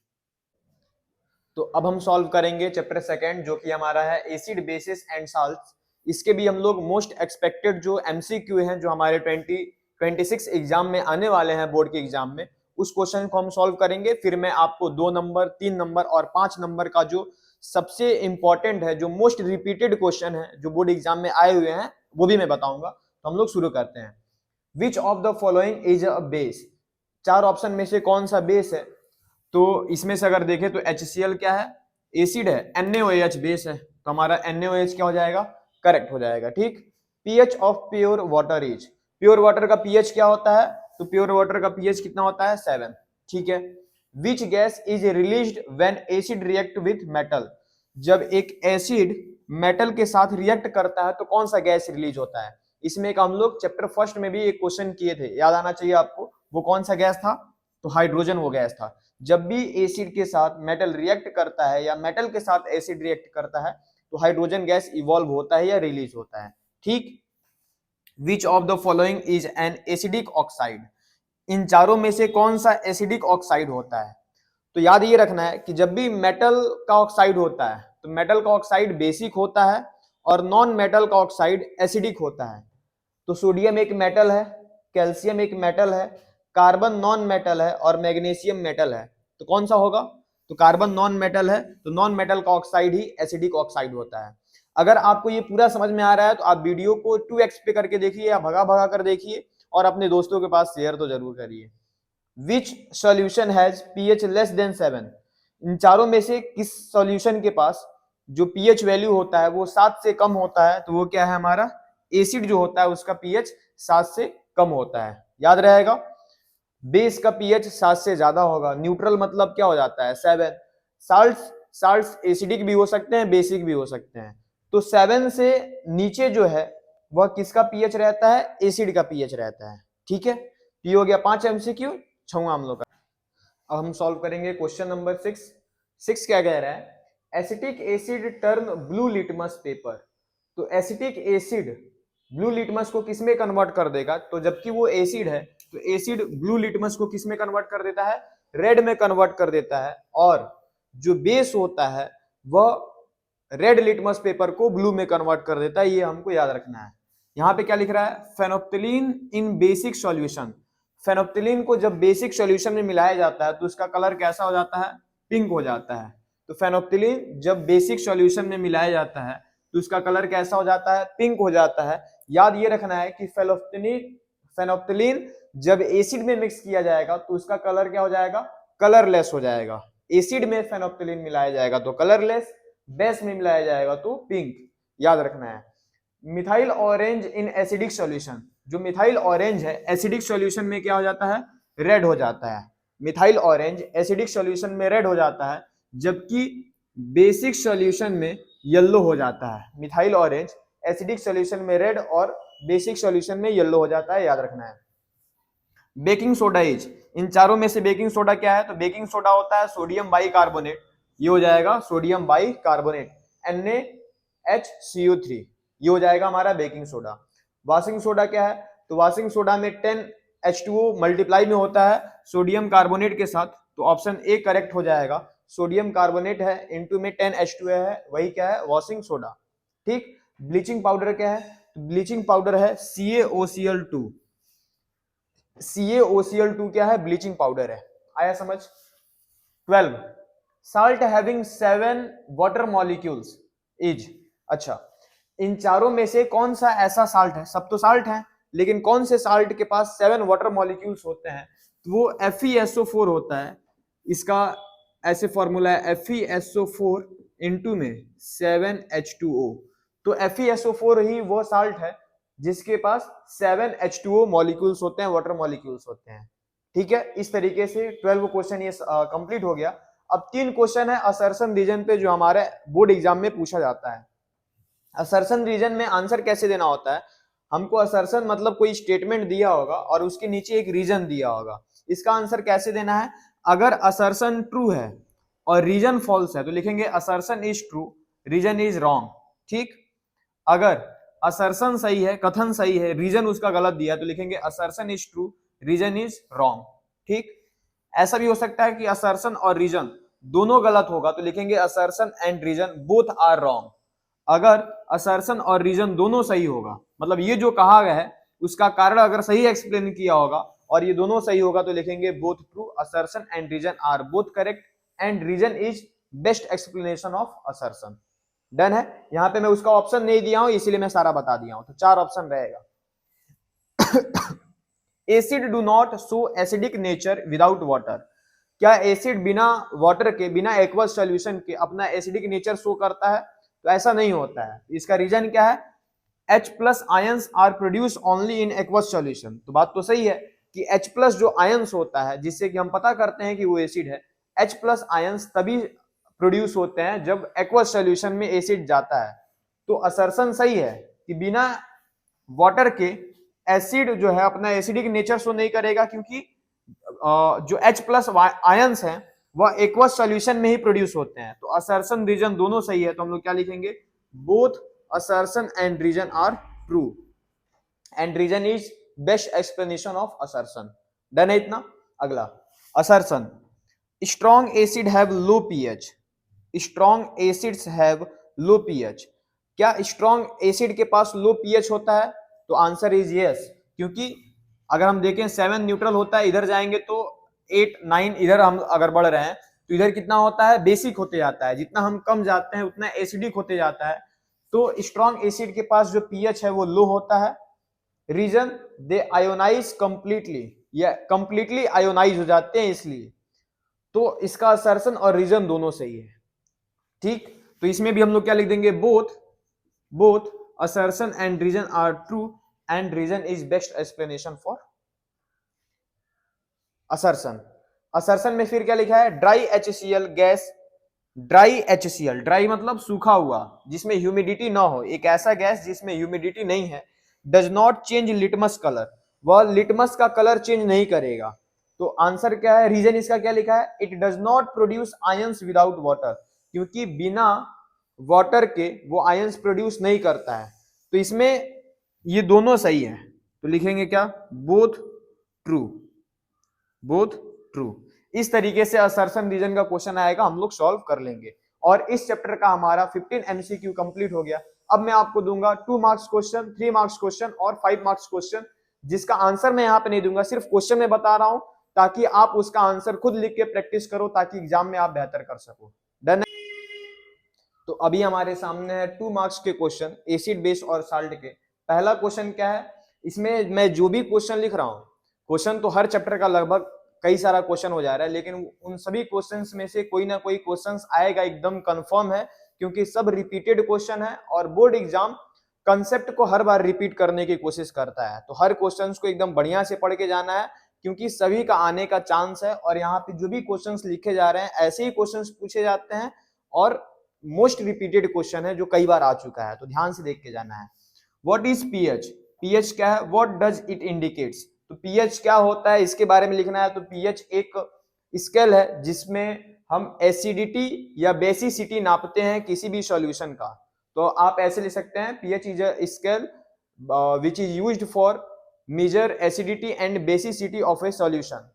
तो अब हम सॉल्व करेंगे चैप्टर सेकंड, जो कि हमारा है एसिड बेसिस एंड साल्ट्स। इसके भी हम लोग मोस्ट एक्सपेक्टेड जो एमसीक्यू हैं जो हमारे 2026 एग्जाम में आने वाले हैं बोर्ड के एग्जाम में, उस क्वेश्चन को हम सॉल्व करेंगे। फिर मैं आपको 2 नंबर, 3 नंबर और 5 नंबर का जो सबसे इंपॉर्टेंट है, जो मोस्ट रिपीटेड क्वेश्चन है जो बोर्ड एग्जाम में आए हुए हैं, वो भी मैं बताऊंगा। तो हम लोग शुरू करते हैं। विच of the following is a base. 4 option में से कौन सा बेस है, तो इसमें से अगर देखें तो HCl क्या है, एसिड है। NaOH बेस है, तो हमारा NaOH क्या हो जाएगा, करेक्ट हो जाएगा, ठीक। PH of pure water is, pure water का पीएच क्या होता है, तो प्योर वाटर का पीएच कितना होता है, 7, ठीक है। Which gas is released when acid react with metal. जब एक एसिड मेटल के साथ रिएक्ट करता है तो कौन सा गैस रिलीज होता है। इसमें एक हम लोग चैप्टर फर्स्ट में भी एक क्वेश्चन किए थे, याद आना चाहिए आपको, वो कौन सा गैस था, तो हाइड्रोजन वो गैस था। जब भी एसिड के साथ मेटल रिएक्ट करता है या मेटल के साथ एसिड रिएक्ट करता है तो हाइड्रोजन गैस इवॉल्व होता है या रिलीज होता है, ठीक। Which of the following is an acidic oxide. इन चारों में से कौन सा एसिडिक ऑक्साइड होता है। तो याद ये रखना है कि जब भी मेटल का ऑक्साइड होता है तो मेटल का ऑक्साइड बेसिक होता है और नॉन मेटल का ऑक्साइड एसिडिक होता है। तो सोडियम एक मेटल है, कैल्शियम एक मेटल है, कार्बन नॉन मेटल है और मैग्नीशियम मेटल है। तो कौन सा होगा, तो कार्बन नॉन मेटल है, तो नॉन मेटल का ऑक्साइड ही एसिडिक ऑक्साइड होता है। अगर आपको ये पूरा समझ में आ रहा है तो आप वीडियो को 2x पे करके देखिए या भगा भगा कर देखिए और अपने दोस्तों के पास शेयर तो जरूर करिए। Which solution has pH less than 7। इन चारों में से किस सॉल्यूशन के पास जो पीएच वैल्यू होता है वो 7 से कम होता है, तो वो क्या है, हमारा एसिड जो होता है उसका पीएच 7 से कम होता है, याद रहेगा। बेस का पीएच 7 से ज्यादा होगा, न्यूट्रल मतलब क्या हो जाता है, 7। साल्ट्स एसिडिक भी हो सकते हैं, बेसिक भी हो सकते हैं। तो 7 से नीचे जो है वह किसका पीएच रहता है, एसिड का पीएच रहता है, ठीक है। ये हो गया 5 एमसीक्यू, 6वां हम लोग का। अब हम सॉल्व करेंगे क्वेश्चन नंबर 6 क्या कह रहा है, acetic asset turn blue litmus paper. तो एसिटिक एसिड ब्लू लिटमस को किसमें कन्वर्ट कर देगा, तो जबकि वो एसिड है तो एसिड ब्लू लिटमस को किसमें कन्वर्ट कर देता है, रेड में कन्वर्ट कर देता है। और जो बेस होता है वह रेड लिटमस पेपर को ब्लू में कन्वर्ट कर देता है, ये हमको याद रखना है। यहाँ पे क्या लिख रहा है, फेनोप्थिलीन इन बेसिक सॉल्यूशन। फेनोप्थिलीन को जब बेसिक सॉल्यूशन में मिलाया जाता है तो उसका कलर कैसा हो जाता है, पिंक हो जाता है। तो फेनोप्थिलीन जब बेसिक सॉल्यूशन में मिलाया जाता है तो उसका कलर कैसा हो जाता है, पिंक हो जाता है। याद ये रखना है कि फेनोप्थिलीन जब एसिड में मिक्स किया जाएगा तो उसका कलर क्या हो जाएगा, कलरलेस हो जाएगा। एसिड में फेनोप्थिलीन मिलाया जाएगा तो कलरलेस, बेस में मिलाया जाएगा तो पिंक, याद रखना है। Methyl orange in acidic solution, जो मिथाइल ऑरेंज है एसिडिक सॉल्यूशन में क्या हो जाता है, रेड हो जाता है। मिथाइल ऑरेंज एसिडिक सॉल्यूशन में रेड हो जाता है, जबकि बेसिक सॉल्यूशन में येलो हो जाता है। मिथाइल ऑरेंज एसिडिक सॉल्यूशन में रेड और बेसिक सॉल्यूशन में येलो हो जाता है, याद रखना है। बेकिंग सोडा इज, इन चारों में से बेकिंग सोडा क्या है, तो बेकिंग सोडा होता है सोडियम बाइकार्बोनेट, ये हो जाएगा सोडियम बाइकार्बोनेट, NaHCO3, ये हो जाएगा हमारा बेकिंग सोडा। वॉशिंग सोडा क्या है, तो वॉशिंग सोडा में 10H2O मल्टीप्लाई में होता है सोडियम कार्बोनेट के साथ, तो ऑप्शन ए करेक्ट हो जाएगा। सोडियम कार्बोनेट है, इनटू में 10H2O है, वही क्या है, वॉशिंग सोडा, ठीक। ब्लीचिंग पाउडर क्या है, तो ब्लीचिंग पाउडर है CaOCl2। CaOCl2 क्या है? ब्लीचिंग पाउडर है। आया समझ? 12 salt having 7 water molecules is. अच्छा, इन चारों में से कौन सा ऐसा साल्ट है? सब तो साल्ट है, लेकिन कौन से साल्ट के पास 7 वाटर मॉलिक्यूल्स होते हैं? तो वो FeSO4 होता है। इसका ऐसे फॉर्मूला है FeSO4 इनटू में 7H2O। तो FeSO4 ही वो साल्ट है जिसके पास 7H2O मॉलिक्यूल्स होते हैं, वाटर मॉलिक्यूल्स होते हैं। ठीक है, इस तरीके से 12 क्वेश्चन ये कंप्लीट हो गया। अब 3 क्वेश्चन है असर्शन रीजन पे जो हमारे बोर्ड एग्जाम में पूछा जाता है। असर्शन रीजन में आंसर कैसे देना होता है? हमको असर्शन मतलब कोई स्टेटमेंट दिया होगा और उसके नीचे एक रीजन दिया होगा। इसका आंसर कैसे देना है? अगर असर्शन ट्रू है और रीजन फॉल्स है तो लिखेंगे assertion is true, reason is wrong. ठीक, अगर असर्शन सही है, कथन सही है, रीजन उसका गलत दिया तो लिखेंगे assertion is true, reason is wrong. ठीक, ऐसा भी हो सकता है कि असर्शन और रीजन दोनों गलत होगा तो लिखेंगे assertion and reason both are wrong. अगर असर्शन और रीजन दोनों सही होगा, मतलब ये जो कहा गया है उसका कारण अगर सही एक्सप्लेन किया होगा और ये दोनों सही होगा तो लिखेंगे both true, assertion and reason are both correct and reason is best explanation of assertion. Done है। यहां पे मैं उसका ऑप्शन नहीं दिया हूं इसीलिए मैं सारा बता दिया हूं, तो 4 ऑप्शन रहेगा। Acid do not show acidic nature without water. क्या एसिड बिना वाटर के, बिना एक्वस सॉल्यूशन के अपना एसिडिक नेचर शो करता है? तो ऐसा नहीं होता है। इसका रीजन क्या है? H plus ions are produce only in aqueous solution. तो बात तो सही है कि H प्लस जो आयंस होता है जिससे कि हम पता करते हैं कि वो एसिड है, H प्लस आयंस तभी प्रोड्यूस होते हैं जब एक्वस सॉल्यूशन में एसिड जाता है। तो असर्शन सही है कि बिना वाटर के एसिड जो है अपना एसिडिक नेचर शो नहीं करेगा, क्योंकि जो H प्लस आयंस है वह एक्वस सॉल्यूशन में ही प्रोड्यूस होते हैं। तो असर्शन रीजन दोनों सही है, तो हम लोग क्या लिखेंगे? Both assertion and reason are true and reason is best explanation of assertion। Done है इतना? अगला assertion, strong acid have low pH। strong acids have low pH। क्या strong acid के पास low pH होता है? तो आंसर इज यस, क्योंकि अगर हम देखें 7 न्यूट्रल होता है, इधर जाएंगे तो 8 9, इधर हम अगर बढ़ रहे हैं तो इधर कितना होता है? बेसिक होते जाता है। जितना हम कम जाते हैं उतना एसिडिक होते जाता है। तो स्ट्रॉन्ग एसिड के पास जो पीएच है वो लो होता है। रीजन, दे आयोनाइज कंप्लीटली, या कंप्लीटली आयोनाइज हो जाते हैं इसलिए। तो इसका असर्शन और रीजन दोनों सही है। ठीक, तो इसमें भी हम लोग क्या लिख देंगे? Both assertion and reason are true and reason is best explanation for assertion. Assertion में फिर क्या लिखा है? Dry HCl gas, dry HCl, dry मतलब सूखा हुआ, जिसमें ह्यूमिडिटी ना हो, एक ऐसा गैस जिसमें ह्यूमिडिटी नहीं है, does not change litmus colour, वह लिटमस का कलर चेंज नहीं करेगा। तो आंसर क्या है? रीजन इसका क्या लिखा है? It does not produce ions without water, क्योंकि बिना वाटर के वो आयंस प्रोड्यूस नहीं करता है। तो इसमें ये दोनों सही है, तो लिखेंगे क्या? Both true, both true. इस तरीके से असर्शन रीजन का क्वेश्चन आएगा, हम लोग सॉल्व कर लेंगे। और इस चैप्टर का हमारा 15 MCQ कंप्लीट हो गया। अब मैं आपको दूंगा 2 मार्क्स क्वेश्चन, 3 मार्क्स क्वेश्चन और 5 मार्क्स क्वेश्चन, जिसका आंसर मैं यहाँ पे नहीं दूंगा, सिर्फ क्वेश्चन में बता रहा हूं ताकि आप उसका आंसर खुद लिख के प्रैक्टिस करो, ताकि एग्जाम में आप बेहतर कर सको। डन है? तो अभी हमारे सामने है 2 मार्क्स के क्वेश्चन, एसिड बेस और साल्ट के। पहला क्वेश्चन क्या है? इसमें मैं जो भी क्वेश्चन लिख रहा हूं, क्वेश्चन तो हर चैप्टर का लगभग कई सारा क्वेश्चन हो जा रहा है, लेकिन उन सभी क्वेश्चंस में से कोई ना कोई क्वेश्चंस आएगा, एकदम कंफर्म है, क्योंकि सब रिपीटेड क्वेश्चन है और बोर्ड एग्जाम कंसेप्ट को हर बार रिपीट करने की कोशिश करता है। तो हर क्वेश्चंस को एकदम बढ़िया से पढ़ के जाना है, क्योंकि सभी का आने का चांस है। और यहाँ पे जो भी क्वेश्चंस लिखे जा रहे हैं ऐसे ही क्वेश्चंस पूछे जाते हैं और मोस्ट रिपीटेड क्वेश्चन है जो कई बार आ चुका है, तो ध्यान से देख के जाना है। What is pH? पीएच क्या है? What does it indicates? तो पीएच क्या होता है इसके बारे में लिखना है। तो पीएच एक स्केल है जिसमें हम एसिडिटी या बेसिसिटी नापते हैं किसी भी सॉल्यूशन का। तो आप ऐसे लिख सकते हैं, pH is a scale which is used for measure acidity and basicity of a solution.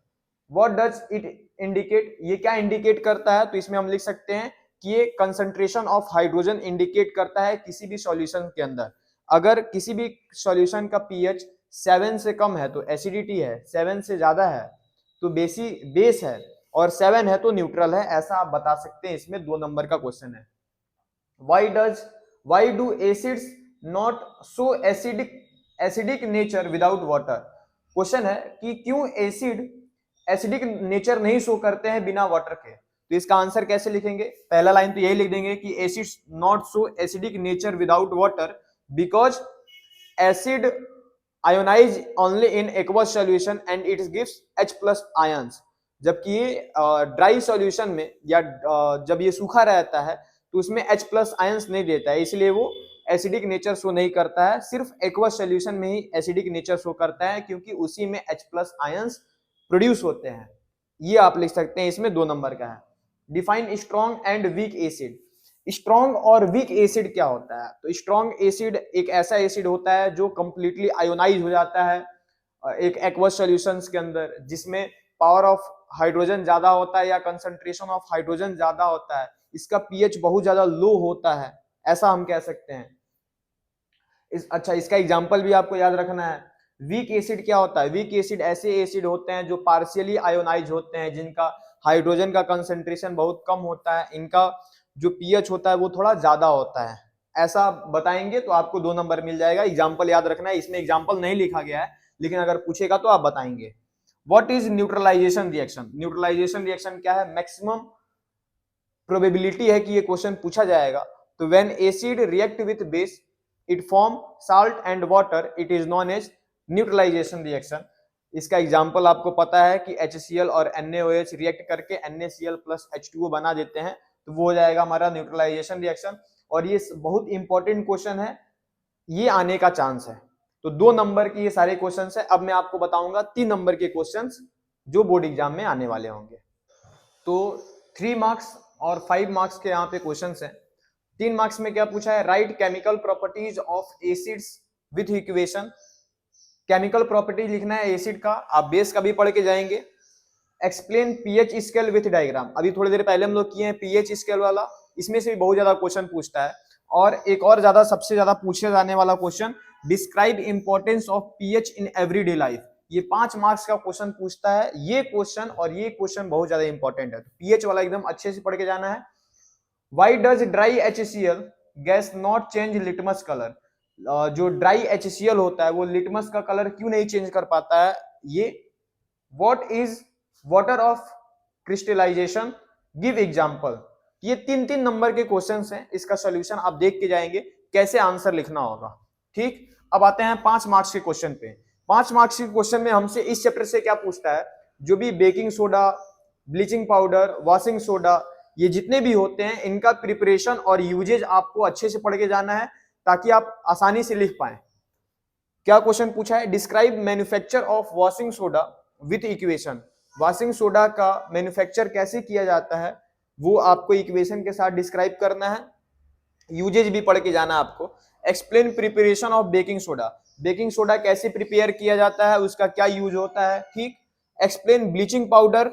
What does it indicate? ये क्या इंडिकेट करता है? तो इसमें हम लिख सकते हैं कि ये कंसंट्रेशन ऑफ हाइड्रोजन इंडिकेट करता है किसी भी सॉल्यूशन के अंदर। अगर किसी भी सॉल्यूशन का पीएच 7 से कम है तो एसिडिटी है, 7 से ज्यादा है तो बेस है, और 7 है तो न्यूट्रल है, ऐसा आप बता सकते हैं। इसमें 2 नंबर का क्वेश्चन है। why do acids not show acidic nature without water? Question है कि क्यों एसिड एसिडिक नेचर नहीं शो करते हैं बिना वाटर के। तो इसका आंसर कैसे लिखेंगे? पहला लाइन तो यही लिख देंगे कि acids not show acidic nature without water because acid ionize only in aqueous solution and it gives H plus ions। जबकि ये ड्राई सॉल्यूशन में या जब ये सूखा रहता है तो उसमें H प्लस आयंस नहीं देता है, इसलिए वो एसिडिक नेचर शो नहीं करता है। सिर्फ एक्वस सॉल्यूशन में ही एसिडिक नेचर शो करता है क्योंकि उसी में H प्लस आयंस प्रोड्यूस होते हैं। ये आप लिख सकते हैं, इसमें 2 नंबर का है। Define strong and weak acid. Strong और वीक एसिड क्या होता है? तो स्ट्रॉन्ग एसिड एक ऐसा एसिड होता है जो कंप्लीटली आयोनाइज हो जाता है एक एक्वस सॉल्यूशंस के अंदर, जिसमें पावर ऑफ हाइड्रोजन ज्यादा होता है या कंसंट्रेशन ऑफ हाइड्रोजन ज्यादा होता है, इसका पीएच बहुत ज्यादा लो होता है, ऐसा हम कह सकते हैं। अच्छा, इसका एग्जांपल भी आपको याद रखना है। वीक एसिड क्या होता है? वीक एसिड ऐसे एसिड होते हैं जो पार्शियली आयोनाइज होते हैं, जिनका हाइड्रोजन का कंसंट्रेशन बहुत कम होता है, इनका जो पीएच होता है वो थोड़ा ज्यादा होता है, ऐसा बताएंगे तो आपको 2 नंबर मिल जाएगा। एग्जाम्पल याद रखना है, इसमें एग्जाम्पल नहीं लिखा गया है लेकिन अगर पूछेगा तो आप बताएंगे। What is neutralisation reaction? Neutralisation reaction क्या है? मैक्सिमम प्रोबेबिलिटी है कि ये क्वेश्चन पूछा जाएगा। तो when acid react with base it form salt and water, it is known as neutralisation reaction. इसका एग्जांपल आपको पता है कि HCl और NaOH रिएक्ट करके NaCl प्लस H2O बना देते हैं, तो वो हो जाएगा हमारा न्यूट्रलाइजेशन रिएक्शन। और ये बहुत इंपॉर्टेंट क्वेश्चन है, ये आने का चांस है। तो 2 नंबर के ये सारे क्वेश्चंस है। अब मैं आपको बताऊंगा 3 नंबर के क्वेश्चंस जो बोर्ड एग्जाम में आने वाले होंगे। तो 3 मार्क्स और 5 मार्क्स के यहाँ पे क्वेश्चंस हैं। 3 मार्क्स में क्या पूछा है? Right chemical properties of acids with equation. Chemical properties लिखना है एसिड का, आप बेस का भी पढ़ के जाएंगे। Explain pH scale with diagram, अभी थोड़ी देर पहले हम लोग किए हैं पीएच स्केल वाला, इसमें से भी बहुत ज्यादा क्वेश्चन पूछता है। और एक और ज्यादा सबसे ज्यादा पूछे जाने वाला question, describe importance of pH in everyday life. ये 5 मार्क्स का क्वेश्चन पूछता है। ये क्वेश्चन और ये क्वेश्चन बहुत ज्यादा इंपॉर्टेंट है, तो पीएच वाला एकदम अच्छे से पढ़ के जाना है। Why does dry HCl gas not change litmus colour? जो ड्राई HCl होता है वो लिटमस का कलर क्यों नहीं चेंज कर पाता है? ये what is water of crystallisation, give example. ये 3-3 नंबर के क्वेश्चंस हैं, इसका सॉल्यूशन आप देख के जाएंगे कैसे आंसर लिखना होगा। ठीक, अब आते हैं 5 मार्क्स के क्वेश्चन पे। 5 मार्क्स के क्वेश्चन में हमसे इस चैप्टर से क्या पूछता है? जो भी baking soda, bleaching powder, washing soda, ये जितने भी होते हैं इनका प्रिपरेशन और यूजेज आपको अच्छे से पढ़ के जाना है ताकि आप आसानी से लिख पाए। क्या क्वेश्चन पूछा है? Describe manufacture of washing soda with equation. Washing soda का मैन्युफैक्चर कैसे किया जाता है वो आपको इक्वेशन के साथ डिस्क्राइब करना है, यूजेज भी पढ़ के जाना आपको। Explain preparation of baking soda, baking soda कैसे प्रिपेयर किया जाता है, उसका क्या यूज होता है। ठीक, explain bleaching powder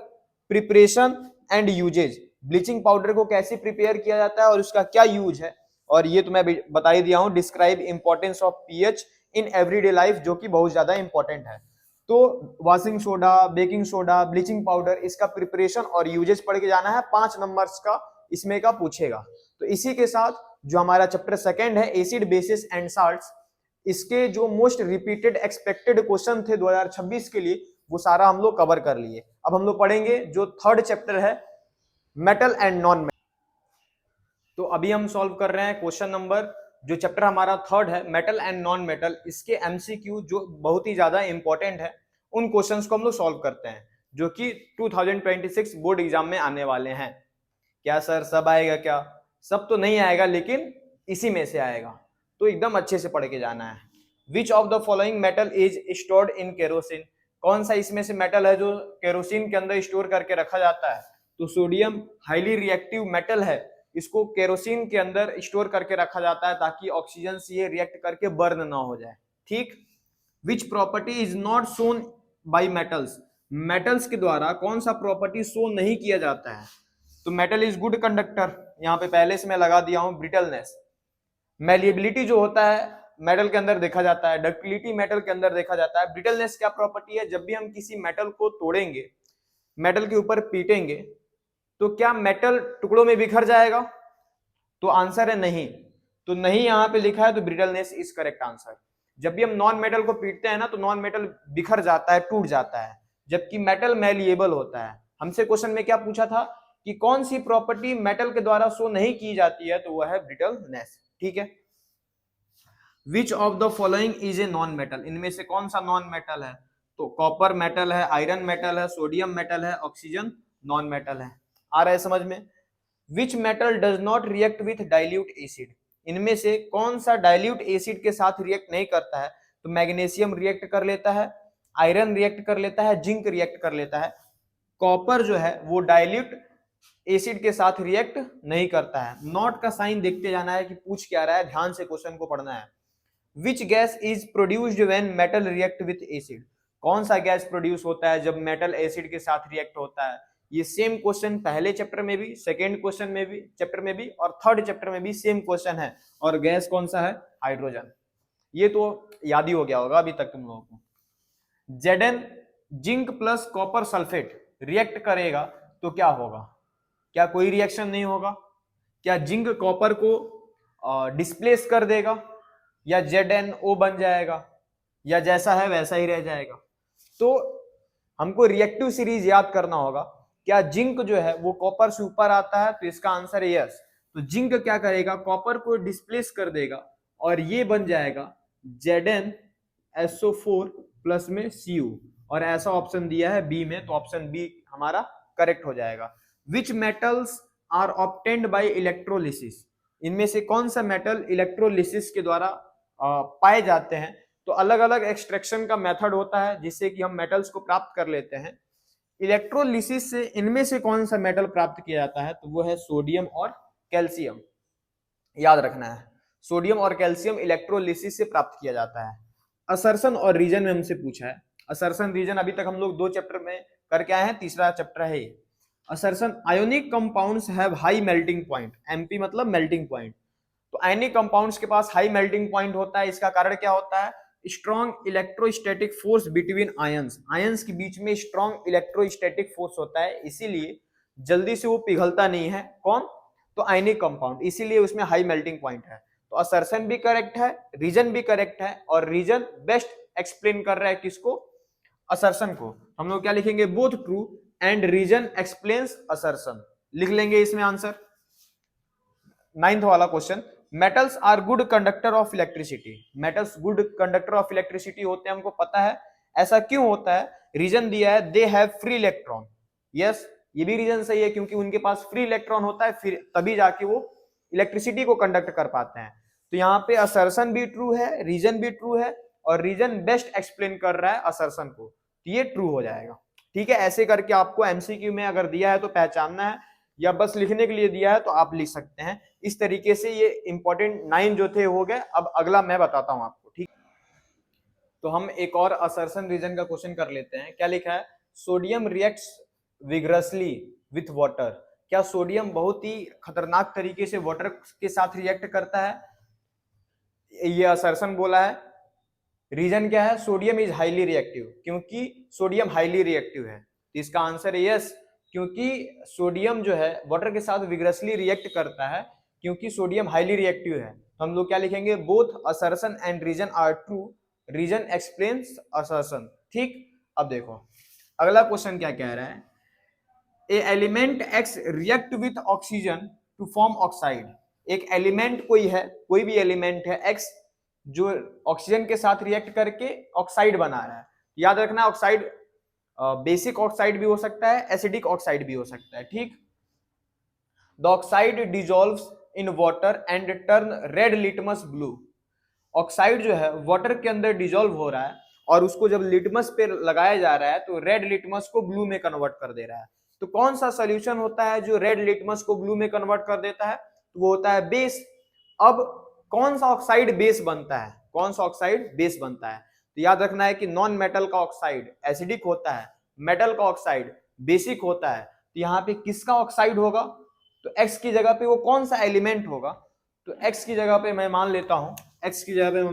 preparation and uses, bleaching powder को कैसे प्रिपेयर किया जाता है और उसका क्या यूज है। और ये तो मैं बता ही दिया हूं, describe importance of pH in everyday life, जो कि बहुत ज्यादा इंपॉर्टेंट है। तो washing soda, baking soda, bleaching powder, इसका प्रिपरेशन और यूजेज पढ़ के जाना है। 5 नंबर्स का इसमें का पूछेगा। तो इसी के साथ जो हमारा चैप्टर 2 है एसिड बेसिस एंड साल्ट्स, इसके जो मोस्ट रिपीटेड एक्सपेक्टेड क्वेश्चन थे 2026 के लिए, वो सारा हम लोग कवर कर लिए। अब हम लोग पढ़ेंगे जो 3rd चैप्टर है मेटल एंड नॉन मेटल। तो अभी हम सॉल्व कर रहे हैं क्वेश्चन नंबर, जो चैप्टर हमारा 3rd है मेटल एंड नॉन मेटल, इसके एमसीक्यू जो बहुत ही ज्यादा इंपॉर्टेंट है उन क्वेश्चंस को हम लोग सॉल्व करते हैं जो कि 2026 बोर्ड एग्जाम में आने वाले हैं। क्या सर सब आएगा? क्या सब तो नहीं आएगा लेकिन इसी में से आएगा, तो एकदम अच्छे से पढ़ के जाना है। विच of the following metal is stored in kerosene? कौन सा इसमें से मेटल है जो केरोसिन के अंदर स्टोर करके रखा जाता है? तो सोडियम हाईली रिएक्टिव मेटल है, इसको केरोसिन के अंदर स्टोर करके रखा जाता है ताकि ऑक्सीजन से ये रिएक्ट करके बर्न ना हो जाए। ठीक, which property is not shown by metals? Metals के द्वारा कौन सा प्रॉपर्टी शो नहीं किया जाता है? तो मेटल इज गुड कंडक्टर, यहाँ पे पहले से मैं लगा दिया हूं। ब्रिटलनेस, मैलिएबिलिटी जो होता है मेटल के अंदर देखा जाता है, डक्टिलिटी मेटल के अंदर देखा जाता है। ब्रिटलनेस क्या प्रॉपर्टी है, जब भी हम किसी मेटल को तोड़ेंगे, मेटल के ऊपर पीटेंगे, तो क्या मेटल टुकड़ों में बिखर जाएगा? तो आंसर है नहीं। तो नहीं यहां पे लिखा है, तो ब्रिटलनेस इज करेक्ट आंसर। जब भी हम नॉन मेटल को पीटते हैं ना, तो नॉन मेटल बिखर जाता है, टूट जाता है, जबकि मेटल मैलिएबल होता है। हमसे क्वेश्चन में क्या पूछा था कि कौन सी प्रॉपर्टी मेटल के द्वारा शो नहीं की जाती है, तो वह है ब्रिटलनेस। ठीक है। विच of the following is a non metal, इनमें से कौन सा नॉन मेटल है? तो कॉपर मेटल है, आयरन मेटल है, सोडियम मेटल है, ऑक्सीजन नॉन मेटल है। आ रहा है समझ में? Which metal does not react with dilute acid, इनमें से कौन सा डाइल्यूट एसिड के साथ रिएक्ट नहीं करता है? तो मैग्नीशियम रिएक्ट कर लेता है, आयरन रिएक्ट कर लेता है, जिंक रिएक्ट कर लेता है। कॉपर जो है वो डाइल्यूट एसिड के साथ रिएक्ट नहीं करता है। नॉट का साइन देखते जाना है कि पूछ क्या रहा है, ध्यान से क्वेश्चन को पढ़ना है। Which gas is produced when metal react with acid, कौन सा गैस प्रोड्यूस होता है जब मेटल एसिड के साथ रिएक्ट होता है? ये सेम क्वेश्चन पहले चैप्टर में भी, सेकेंड क्वेश्चन में भी, चैप्टर में भी और थर्ड चैप्टर में भी सेम क्वेश्चन है। और गैस कौन सा है? हाइड्रोजन। ये तो याद ही हो गया होगा अभी तक तुम लोगों को। Zn zinc plus copper sulphate react करेगा तो क्या होगा? क्या कोई रिएक्शन नहीं होगा? क्या जिंक कॉपर को डिस्प्लेस कर देगा, या ZnO बन जाएगा, या जैसा है वैसा ही रह जाएगा? तो हमको रिएक्टिव सीरीज याद करना होगा। क्या जिंक जो है वो कॉपर से ऊपर आता है? तो इसका आंसर है यस। तो जिंक क्या करेगा? कॉपर को डिस्प्लेस कर देगा और ये बन जाएगा ZnSO4 प्लस में Cu, और ऐसा ऑप्शन दिया है बी में, तो ऑप्शन बी हमारा करेक्ट हो जाएगा। Which metals are obtained by electrolysis, इनमें से कौन सा मेटल इलेक्ट्रोलिसिस के द्वारा पाए जाते हैं? तो अलग अलग एक्सट्रैक्शन का मेथड होता है जिससे कि हम मेटल्स को प्राप्त कर लेते हैं। इलेक्ट्रोलिसिस से इनमें से कौन सा मेटल प्राप्त किया जाता है? तो वो है सोडियम और कैल्शियम। याद रखना है, सोडियम और कैल्शियम इलेक्ट्रोलिसिस से प्राप्त किया जाता है। असर्शन और रीजन में हमसे पूछा है। असर्शन रीजन अभी तक हम लोग 2 चैप्टर में करके आए हैं, तीसरा चैप्टर है ये। Assertion, ionic compounds have high melting point, MP मतलब मेल्टिंग पॉइंट। तो आयनिक कंपाउंड्स के पास हाई मेल्टिंग पॉइंट होता है। इसका कारण क्या होता है? Strong electrostatic force between ions, ions के बीच में स्ट्रॉन्ग इलेक्ट्रोस्टैटिक फोर्स होता है, इसीलिए जल्दी से वो पिघलता नहीं है। कौन? तो आयनिक कंपाउंड, इसीलिए उसमें हाई मेल्टिंग पॉइंट है। तो असर्शन भी करेक्ट है, रीजन भी करेक्ट है, और रीजन बेस्ट एक्सप्लेन कर रहा है किसको? असर्शन को। हम लोग क्या लिखेंगे? Both true and reason explains assertion, लिख लेंगे इसमें आंसर। 9th वाला question, metals are good conductor of electricity, metals good conductor of electricity होते हैं, हमको पता है। ऐसा क्यों होता है? रीजन दिया है, they have free electron. Yes, ये भी रीजन सही है, क्योंकि उनके पास फ्री इलेक्ट्रॉन होता है, फिर तभी जाके वो इलेक्ट्रिसिटी को कंडक्ट कर पाते हैं। तो यहाँ पे असर्शन भी ट्रू है, रीजन भी ट्रू है, और रीजन बेस्ट एक्सप्लेन कर रहा है असर्शन को, तो ये ट्रू हो जाएगा। ठीक है, ऐसे करके आपको एमसीक्यू में अगर दिया है तो पहचानना है, या बस लिखने के लिए दिया है तो आप लिख सकते हैं। इस तरीके से ये इंपॉर्टेंट 9 जो थे हो गए। अब अगला मैं बताता हूं आपको। ठीक, तो हम एक और असर्शन रीजन का क्वेश्चन कर लेते हैं। क्या लिखा है? Sodium reacts vigorously with water, क्या सोडियम बहुत ही खतरनाक तरीके से वाटर के साथ रिएक्ट करता है? ये असर्शन बोला है। रीजन क्या है? सोडियम इज हाईली रिएक्टिव, क्योंकि सोडियम हाईली रिएक्टिव है। तो इसका आंसर है यस, क्योंकि सोडियम जो है वाटर के साथ विग्रसली रिएक्ट करता है, क्योंकि सोडियम हाईली रिएक्टिव है। तो हम लोग क्या लिखेंगे? Both assertion and reason are true, reason explains assertion. ठीक, अब देखो अगला क्वेश्चन क्या कह रहा है। A element X react with oxygen to form oxide, एक एलिमेंट कोई है, कोई भी एलिमेंट है एक्स, जो ऑक्सीजन के साथ रिएक्ट करके ऑक्साइड बना रहा है। याद रखना, ऑक्साइड बेसिक ऑक्साइड भी हो सकता है, एसिडिक ऑक्साइड भी हो सकता है। ठीक, the oxide dissolves in water and turn red litmus blue, oxide जो है वाटर के अंदर डिजॉल्व हो रहा है, और उसको जब लिटमस पे लगाया जा रहा है तो रेड लिटमस को ब्लू में कन्वर्ट कर दे रहा है। तो कौन सा सोल्यूशन होता है जो रेड लिटमस को ब्लू में कन्वर्ट कर देता है? तो वो होता है बेस। अब कौन सा ऑक्साइड बेस बनता है? कौन सा ऑक्साइड बेस बनता है? तो याद रखना है कि नॉन मेटल का ऑक्साइड एसिडिक होता है, मेटल का ऑक्साइड बेसिक होता है। तो यहाँ पे किसका ऑक्साइड होगा? तो एक्स की जगह पे वो कौन सा एलिमेंट होगा? तो एक्स की जगह पे मैं मान लेता हूं एक्स की जगह पे मैं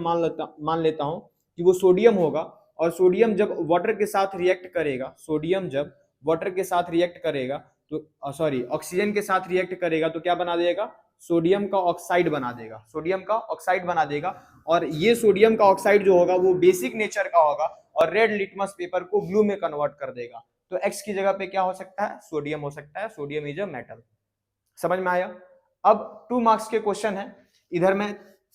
मान लेता हूं कि वो सोडियम होगा, और सोडियम जब वाटर के साथ रिएक्ट करेगा, सोडियम जब वाटर के साथ रिएक्ट करेगा तो सॉरी ऑक्सीजन के साथ रिएक्ट करेगा तो क्या बना देगा, सोडियम का ऑक्साइड बना देगा, सोडियम का ऑक्साइड बना देगा। और ये सोडियम का ऑक्साइड जो होगा वो बेसिक नेचर का होगा और रेड लिटमस पेपर को ब्लू में कन्वर्ट कर देगा। तो एक्स की जगह पे क्या हो सकता है, सोडियम हो सकता है, सोडियम इज अ मेटल। समझ में आया। अब 2 मार्क्स के क्वेश्चन है, इधर मैं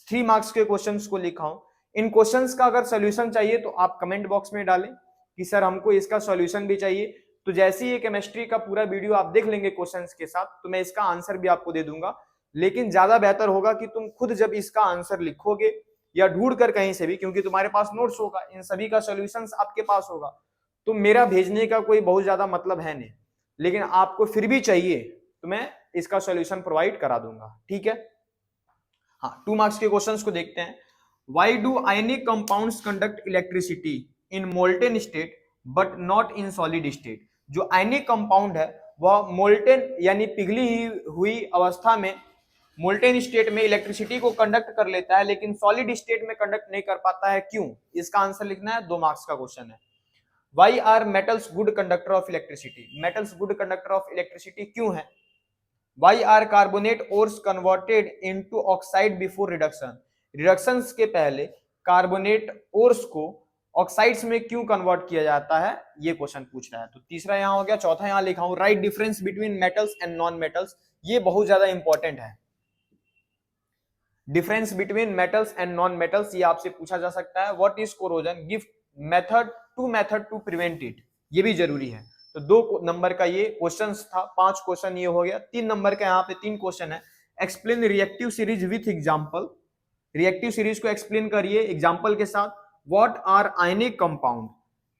3 मार्क्स के क्वेश्चंस को लिखा हूं। इन क्वेश्चंस का अगर सॉल्यूशन चाहिए तो आप कमेंट बॉक्स में डालें कि सर हमको इसका सॉल्यूशन भी चाहिए। तो जैसे ही ये केमिस्ट्री का पूरा वीडियो आप देख लेंगे क्वेश्चंस के साथ तो मैं इसका आंसर भी आपको दे दूंगा। लेकिन ज्यादा बेहतर होगा कि तुम खुद जब इसका आंसर लिखोगे या ढूंढ कर कहीं से भी, क्योंकि तुम्हारे पास नोट्स होगा, इन सभी का सॉल्यूशंस आपके पास होगा, तो मेरा भेजने का कोई बहुत ज्यादा मतलब है नहीं। लेकिन आपको फिर भी चाहिए तो मैं इसका सॉल्यूशन प्रोवाइड करा दूंगा, ठीक है। हाँ, 2 मार्क्स के क्वेश्चंस को देखते हैं। Why do ionic compounds conduct electricity in molten state but not in solid state. जो आयनिक कंपाउंड है वह मोल्टेन यानी पिघली हुई अवस्था में, मोल्टेन स्टेट में इलेक्ट्रिसिटी को कंडक्ट कर लेता है, लेकिन सॉलिड स्टेट में कंडक्ट नहीं कर पाता है, क्यों? इसका आंसर लिखना है, 2 मार्क्स का क्वेश्चन है। Why are metals good conductor of electricity? Metals good conductor of electricity क्यों है? Why are carbonate ores converted into oxide before reduction? Reductions के पहले कार्बोनेट ओर्स को ऑक्साइड्स में क्यों कन्वर्ट किया जाता है, ये क्वेश्चन पूछ रहा है। तो तीसरा यहां हो गया। चौथा यहां लिखा हूं, write difference between metals and non metals. ये बहुत ज्यादा इंपॉर्टेंट है। Difference between metals and non metals ये आपसे पूछा जा सकता है। What is corrosion, give method to prevent it, ये भी जरूरी है। तो 2 नंबर का ये क्वेश्चन था, 5 क्वेश्चन ये हो गया। 3 नंबर का यहाँ पे 3 क्वेश्चन है। Explain reactive series with example. Reactive series को एक्सप्लेन करिए एग्जांपल के साथ। What are ionic compound,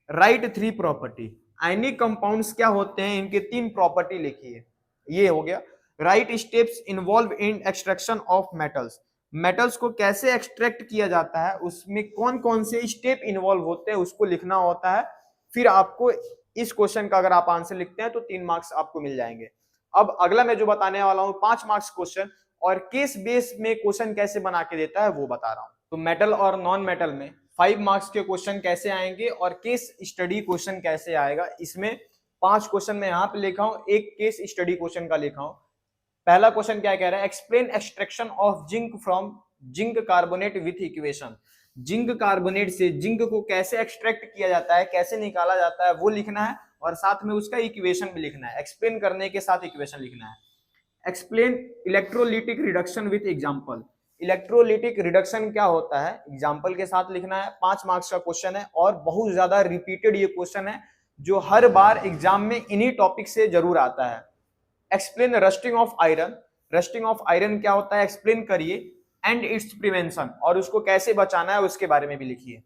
write 3 property. Ionic compounds क्या होते हैं, इनके 3 प्रॉपर्टी लिखिए, ये हो गया। Right steps involve in extraction of metals. Metals को कैसे एक्सट्रैक्ट किया जाता है, उसमें कौन कौन से स्टेप इन्वॉल्व होते हैं, उसको लिखना होता है। फिर आपको इस क्वेश्चन का अगर आप आंसर लिखते हैं तो 3 मार्क्स आपको मिल जाएंगे। अब अगला मैं जो बताने वाला हूं 5 मार्क्स क्वेश्चन, और केस बेस में क्वेश्चन कैसे बना के देता है वो बता रहा हूं। तो मेटल और नॉन मेटल में 5 मार्क्स के क्वेश्चन कैसे आएंगे और केस स्टडी क्वेश्चन कैसे आएगा, इसमें 5 क्वेश्चन मैं यहां पे लिखा हूं, एक केस स्टडी क्वेश्चन का लिखा हूं। पहला क्वेश्चन क्या कह रहा है, explain extraction of zinc from zinc carbonate with equation. Zinc carbonate से जिंक को कैसे एक्सट्रैक्ट किया जाता है, कैसे निकाला जाता है, वो लिखना है, और साथ में उसका इक्वेशन भी लिखना है। एक्सप्लेन करने के साथ इक्वेशन लिखना है। Explain electrolytic reduction with example. Electrolytic reduction क्या होता है, एग्जांपल के साथ लिखना है। 5 मार्क्स का क्वेश्चन है और बहुत ज्यादा रिपीटेड ये क्वेश्चन है, जो हर बार एग्जाम में इन्हीं टॉपिक से जरूर आता है। Explain rusting of iron. Rusting of iron क्या होता है, एक्सप्लेन करिए, एंड इट्स प्रिवेंशन, और उसको कैसे बचाना है उसके बारे में भी लिखिए।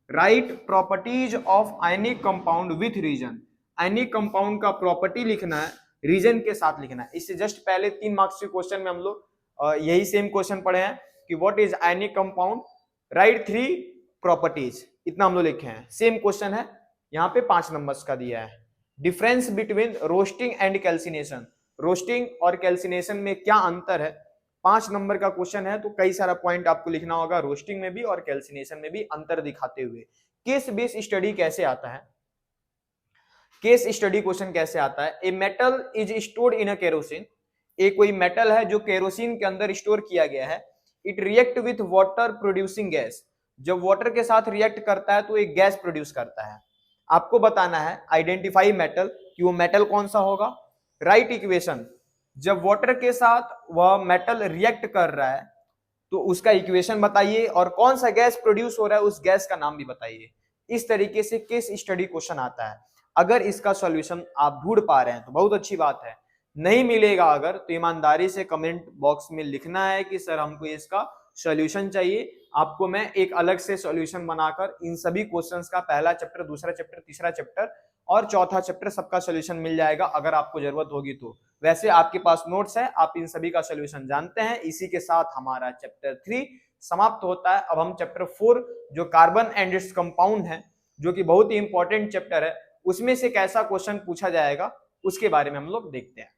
Write properties of ionic compound with reason. Ionic compound का प्रॉपर्टी लिखना है, रीजन के साथ लिखना है। इससे जस्ट पहले 3 मार्क्स के क्वेश्चन में हम लोग यही सेम क्वेश्चन पढ़े हैं कि what is ionic compound, write 3 properties, इतना हम लोग लिखे हैं। सेम क्वेश्चन है, यहाँ पे 5 नंबर्स का दिया है। Difference between roasting and calcination. Roasting और कैल्सिनेशन में क्या अंतर है, 5 नंबर का क्वेश्चन है, तो कई सारा पॉइंट आपको लिखना होगा रोस्टिंग में भी और कैल्सिनेशन में भी अंतर दिखाते हुए। केस बेस स्टडी कैसे आता है, केस स्टडी क्वेश्चन कैसे आता है। A metal is stored in a kerosene. एक कोई मेटल है जो केरोसिन के अंदर स्टोर किया गया है। It react with water producing gas. जब वाटर के साथ रिएक्ट करता है तो एक गैस प्रोड्यूस करता है। आपको बताना है आइडेंटिफाई मेटल, कि वो मेटल कौन सा होगा। राइट इक्वेशन, जब वाटर के साथ वह मेटल रिएक्ट कर रहा है तो उसका इक्वेशन बताइए, और कौन सा गैस प्रोड्यूस हो रहा है उस गैस का नाम भी बताइए। इस तरीके से केस स्टडी क्वेश्चन आता है। अगर इसका सॉल्यूशन आप ढूंढ पा रहे हैं तो बहुत अच्छी बात है, नहीं मिलेगा अगर तो ईमानदारी से कमेंट बॉक्स में लिखना है कि सर हमको इसका सॉल्यूशन चाहिए। आपको मैं एक अलग से सॉल्यूशन बनाकर इन सभी क्वेश्चंस का पहला चैप्टर, दूसरा चैप्टर, तीसरा चैप्टर और चौथा चैप्टर सबका सॉल्यूशन मिल जाएगा अगर आपको जरूरत होगी तो। वैसे आपके पास नोट्स है, आप इन सभी का सॉल्यूशन जानते हैं। इसी के साथ हमारा चैप्टर 3 समाप्त होता है। अब हम चैप्टर 4 जो कार्बन एंड इट्स कंपाउंड है, जो कि बहुत ही इंपॉर्टेंट चैप्टर है, उसमें से कैसा क्वेश्चन पूछा जाएगा उसके बारे में हम लोग देखते हैं।